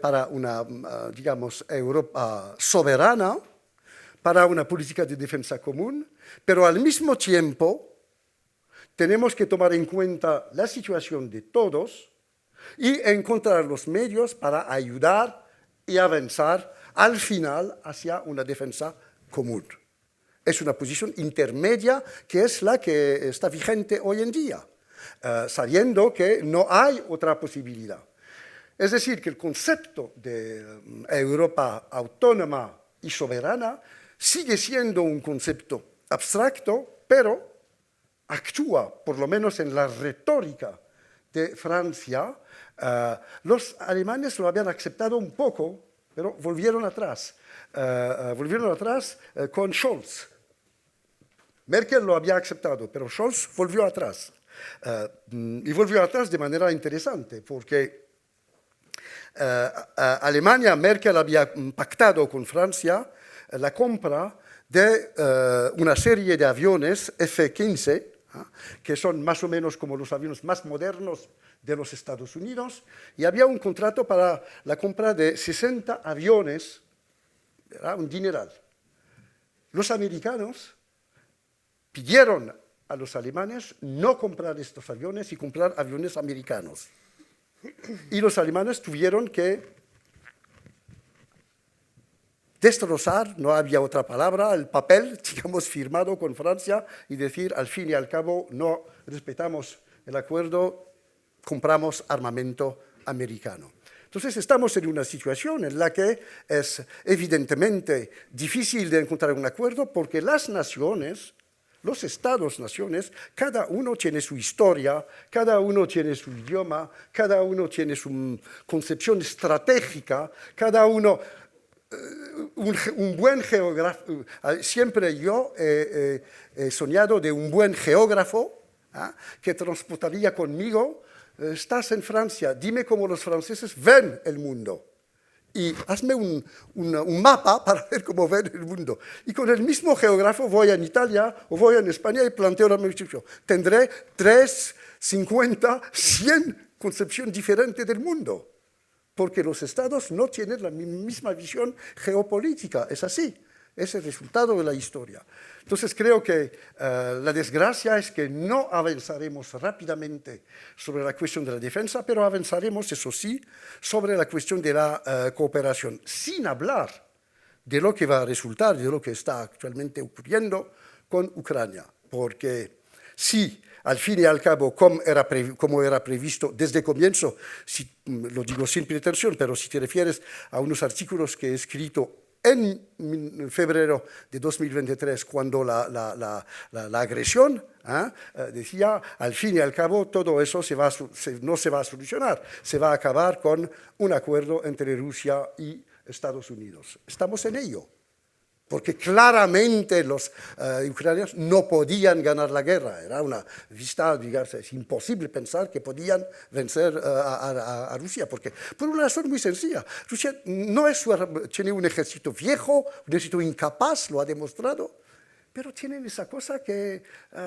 S3: para una, digamos, Europa soberana, para una política de defensa común, pero al mismo tiempo tenemos que tomar en cuenta la situación de todos y encontrar los medios para ayudar y avanzar al final hacia una defensa común. Es una posición intermedia que es la que está vigente hoy en día, sabiendo que no hay otra posibilidad. Es decir, que el concepto de Europa autónoma y soberana sigue siendo un concepto abstracto, pero actúa, por lo menos en la retórica de Francia. Los alemanes lo habían aceptado un poco, pero volvieron atrás. Con Scholz. Merkel lo había aceptado, pero Scholz volvió atrás. Y volvió atrás de manera interesante, porque Merkel había pactado con Francia la compra de una serie de aviones F-15, que son más o menos como los aviones más modernos de los Estados Unidos, y había un contrato para la compra de 60 aviones, era un dineral. Los americanos pidieron a los alemanes no comprar estos aviones y comprar aviones americanos. Y los alemanes tuvieron que destrozar, no había otra palabra, el papel, digamos, firmado con Francia y decir, al fin y al cabo, no respetamos el acuerdo, compramos armamento americano. Entonces, estamos en una situación en la que es evidentemente difícil de encontrar un acuerdo porque las naciones, los estados-naciones, cada uno tiene su historia, cada uno tiene su idioma, cada uno tiene su concepción estratégica, cada uno... un buen geógrafo, siempre yo he soñado de un buen geógrafo que transportaría conmigo, estás en Francia, dime cómo los franceses ven el mundo y hazme un mapa para ver cómo ven el mundo. Y con el mismo geógrafo voy a Italia o voy a España y planteo la misma situación. Tendré 3, 50, 100 concepciones diferentes del mundo. Porque los estados no tienen la misma visión geopolítica, es así, es el resultado de la historia. Entonces creo que la desgracia es que no avanzaremos rápidamente sobre la cuestión de la defensa, pero avanzaremos, eso sí, sobre la cuestión de la cooperación, sin hablar de lo que va a resultar, de lo que está actualmente ocurriendo con Ucrania, porque sí, al fin y al cabo, como era previsto desde el comienzo, lo digo sin pretensión, pero si te refieres a unos artículos que he escrito en febrero de 2023, cuando la agresión, decía, al fin y al cabo, todo eso no se va a solucionar, se va a acabar con un acuerdo entre Rusia y Estados Unidos. Estamos en ello, porque claramente los ucranianos no podían ganar la guerra. Era una vista, digamos, es imposible pensar que podían vencer a Rusia, porque por una razón muy sencilla. Rusia no tiene un ejército viejo, un ejército incapaz, lo ha demostrado, pero tienen esa cosa que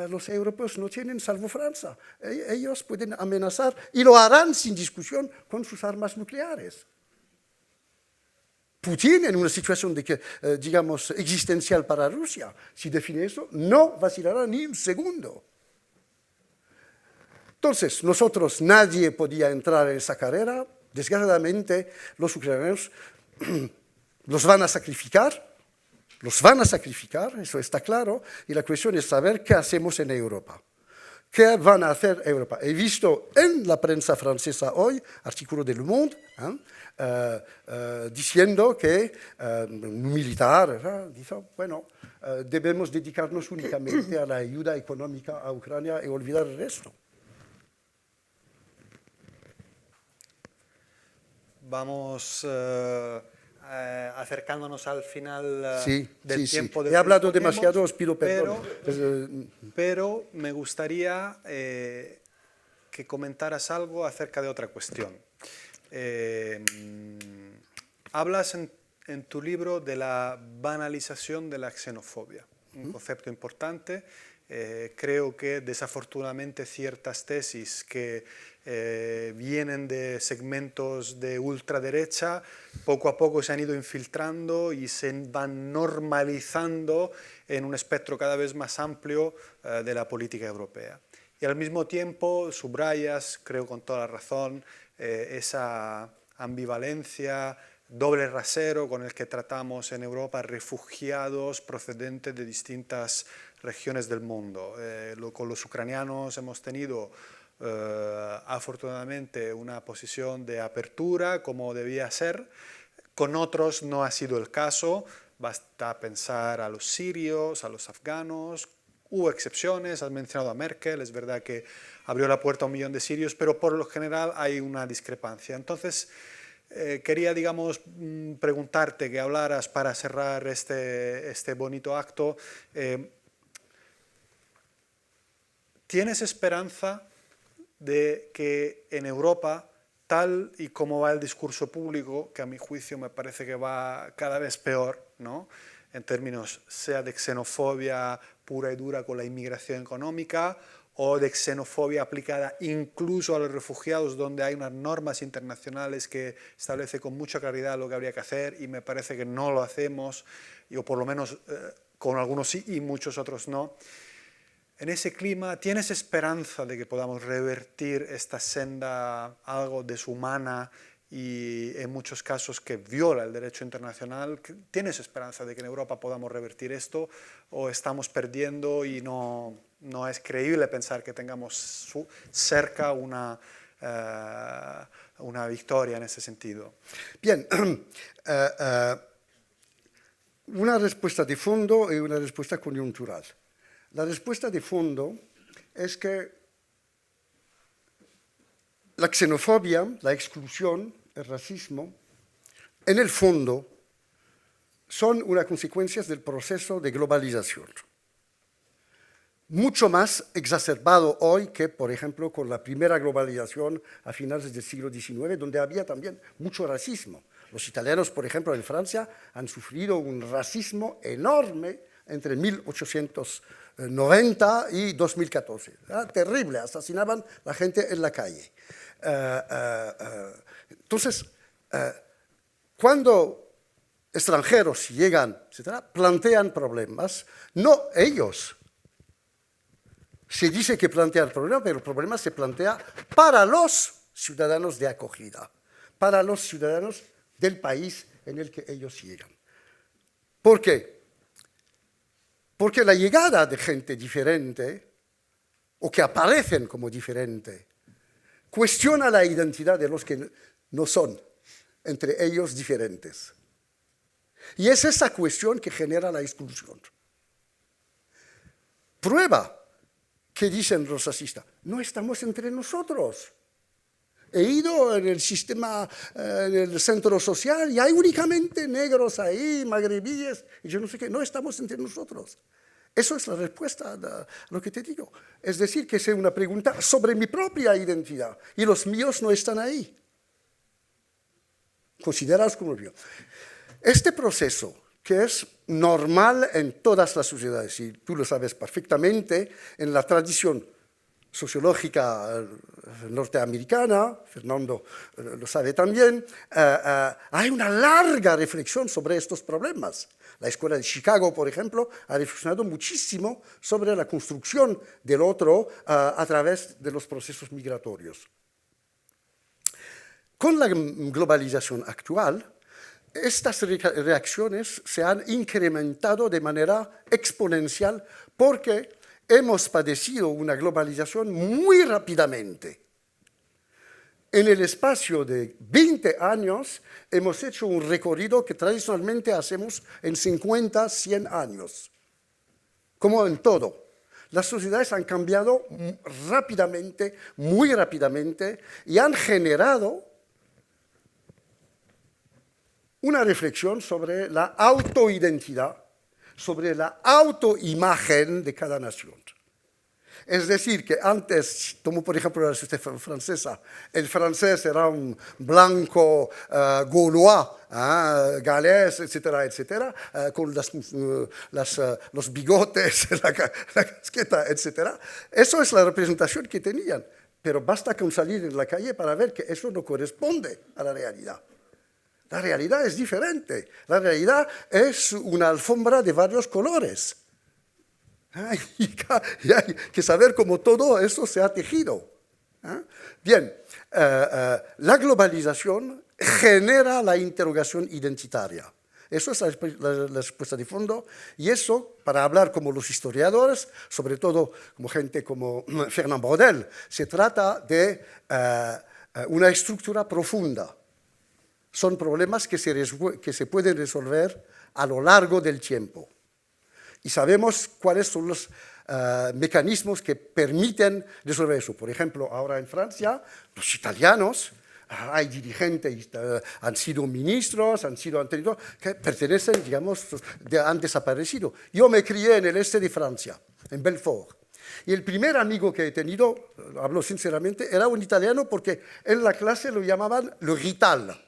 S3: los europeos no tienen, salvo Francia. Ellos pueden amenazar, y lo harán sin discusión, con sus armas nucleares. Putin, en una situación digamos, existencial para Rusia, si define eso, no vacilará ni un segundo. Entonces, nadie podía entrar en esa carrera. Desgraciadamente, los ucranianos los van a sacrificar, eso está claro, y la cuestión es saber qué hacemos en Europa. ¿Qué van a hacer Europa? He visto en la prensa francesa hoy, artículo de Le Monde, diciendo que un militar dice, bueno, debemos dedicarnos únicamente a la ayuda económica a Ucrania y olvidar el resto.
S2: Vamos acercándonos al final del tiempo.
S3: He hablado demasiado, os pido perdón.
S2: Pero me gustaría que comentaras algo acerca de otra cuestión. Hablas en tu libro de la banalización de la xenofobia, un concepto importante. Creo que desafortunadamente ciertas tesis que vienen de segmentos de ultraderecha poco a poco se han ido infiltrando y se van normalizando en un espectro cada vez más amplio de la política europea. Y al mismo tiempo subrayas, creo con toda la razón, esa ambivalencia, doble rasero con el que tratamos en Europa refugiados procedentes de distintas regiones del mundo. Con los ucranianos hemos tenido afortunadamente una posición de apertura como debía ser, con otros no ha sido el caso. Basta pensar a los sirios, a los afganos. Hubo excepciones, has mencionado a Merkel, es verdad que abrió la puerta a 1 millón de sirios, pero por lo general hay una discrepancia. Entonces, quería, digamos, preguntarte, que hablaras para cerrar este bonito acto. ¿Tienes esperanza de que en Europa, tal y como va el discurso público, que a mi juicio me parece que va cada vez peor, ¿no?, en términos sea de xenofobia pura y dura con la inmigración económica o de xenofobia aplicada incluso a los refugiados, donde hay unas normas internacionales que establecen con mucha claridad lo que habría que hacer y me parece que no lo hacemos, o por lo menos con algunos sí y muchos otros no? En ese clima, ¿tienes esperanza de que podamos revertir esta senda algo deshumana y en muchos casos que viola el derecho internacional? ¿Tienes esperanza de que en Europa podamos revertir esto o estamos perdiendo y no es creíble pensar que tengamos cerca una victoria en ese sentido?
S3: Bien, una respuesta de fondo y una respuesta coyuntural. La respuesta de fondo es que la xenofobia, la exclusión, el racismo, en el fondo son una consecuencia del proceso de globalización. Mucho más exacerbado hoy que, por ejemplo, con la primera globalización a finales del siglo XIX, donde había también mucho racismo. Los italianos, por ejemplo, en Francia, han sufrido un racismo enorme entre 1890 y 2014. Era terrible, asesinaban a la gente en la calle. Entonces, cuando extranjeros llegan, etcétera, plantean problemas, no ellos. Se dice que plantean problemas, pero el problema se plantea para los ciudadanos de acogida, para los ciudadanos del país en el que ellos llegan. ¿Por qué? Porque la llegada de gente diferente, o que aparecen como diferente, cuestiona la identidad de los que no son, entre ellos diferentes. Y es esa cuestión que genera la exclusión. Prueba que dicen los racistas, no estamos entre nosotros. He ido en el sistema, en el centro social, y hay únicamente negros ahí, magrebíes, y yo no sé qué, no estamos entre nosotros. Eso es la respuesta a lo que te digo. Es decir, que es una pregunta sobre mi propia identidad, y los míos no están ahí. Considerados como míos. Este proceso, que es normal en todas las sociedades, y tú lo sabes perfectamente, en la tradición sociológica norteamericana, Fernando lo sabe también, hay una larga reflexión sobre estos problemas. La Escuela de Chicago, por ejemplo, ha reflexionado muchísimo sobre la construcción del otro a través de los procesos migratorios. Con la globalización actual, estas reacciones se han incrementado de manera exponencial porque hemos padecido una globalización muy rápidamente. En el espacio de 20 años hemos hecho un recorrido que tradicionalmente hacemos en 50, 100 años. Como en todo. Las sociedades han cambiado rápidamente, muy rápidamente, y han generado una reflexión sobre la autoidentidad, sobre la autoimagen de cada nación. Es decir, que antes, tomo por ejemplo la sociedad francesa, el francés era un blanco gaulois, galés, etcétera, etcétera, con los bigotes, la casqueta, etcétera. Eso es la representación que tenían, pero basta con salir en la calle para ver que eso no corresponde a la realidad. La realidad es diferente. La realidad es una alfombra de varios colores. Y hay que saber cómo todo eso se ha tejido. Bien, la globalización genera la interrogación identitaria. Eso es la respuesta de fondo. Y eso, para hablar como los historiadores, sobre todo como gente como Fernand Braudel, se trata de una estructura profunda. Son problemas que se pueden resolver a lo largo del tiempo. Y sabemos cuáles son los mecanismos que permiten resolver eso. Por ejemplo, ahora en Francia, los italianos, hay dirigentes, han sido ministros, han sido anteriores, que pertenecen, digamos, han desaparecido. Yo me crié en el este de Francia, en Belfort. Y el primer amigo que he tenido, hablo sinceramente, era un italiano porque en la clase lo llamaban le rital.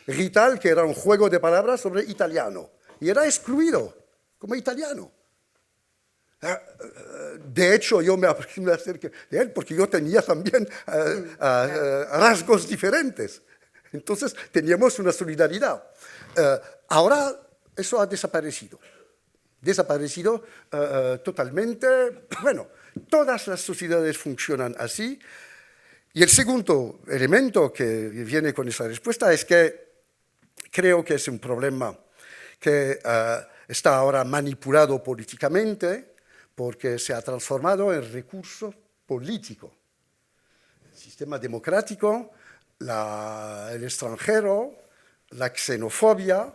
S3: Rital, que era un juego de palabras sobre italiano, y era excluido como italiano. De hecho, yo me acerqué de él porque yo tenía también rasgos diferentes. Entonces, teníamos una solidaridad. Ahora, eso ha desaparecido. Desaparecido totalmente. Bueno, todas las sociedades funcionan así. Y el segundo elemento que viene con esa respuesta es que creo que es un problema que está ahora manipulado políticamente porque se ha transformado en recurso político. El sistema democrático, el extranjero, la xenofobia,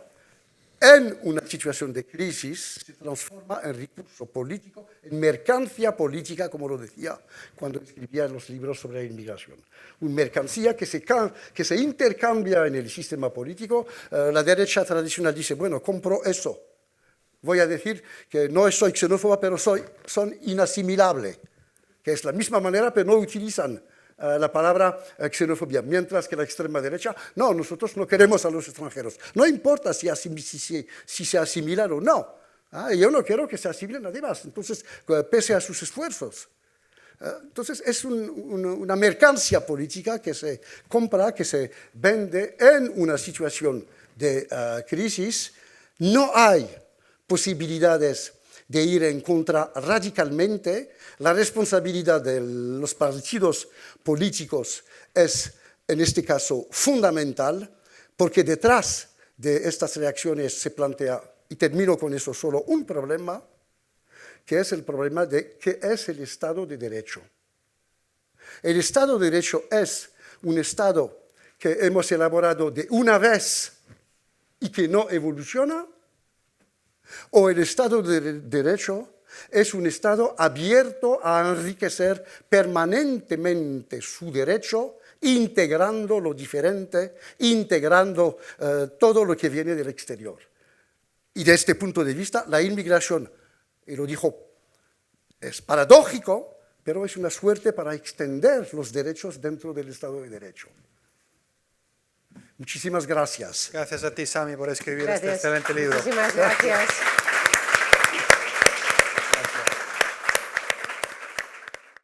S3: en una situación de crisis se transforma en recurso político, en mercancía política, como lo decía cuando escribía los libros sobre la inmigración. Una mercancía que se intercambia en el sistema político. La derecha tradicional dice, bueno, compro eso. Voy a decir que no soy xenófoba, pero son inasimilable, que es la misma manera, pero no utilizan la palabra xenofobia, mientras que la extrema derecha, no, nosotros no queremos a los extranjeros. No importa si se asimilan o no. Yo no quiero que se asimilen además, entonces, pese a sus esfuerzos. Entonces, es una mercancía política que se compra, que se vende en una situación de crisis. No hay posibilidades de ir en contra radicalmente. La responsabilidad de los partidos políticos es, en este caso, fundamental, porque detrás de estas reacciones se plantea, y termino con eso, solo un problema, que es el problema de qué es el Estado de Derecho. El Estado de Derecho es un Estado que hemos elaborado de una vez y que no evoluciona? ¿O el Estado de Derecho es un Estado abierto a enriquecer permanentemente su derecho, integrando lo diferente, integrando todo lo que viene del exterior? Y de este punto de vista, la inmigración, y lo dijo, es paradójico, pero es una suerte para extender los derechos dentro del Estado de Derecho. Muchísimas gracias.
S2: Gracias a ti, Sami, por escribir
S4: Gracias.
S2: este excelente libro.
S4: Muchísimas gracias.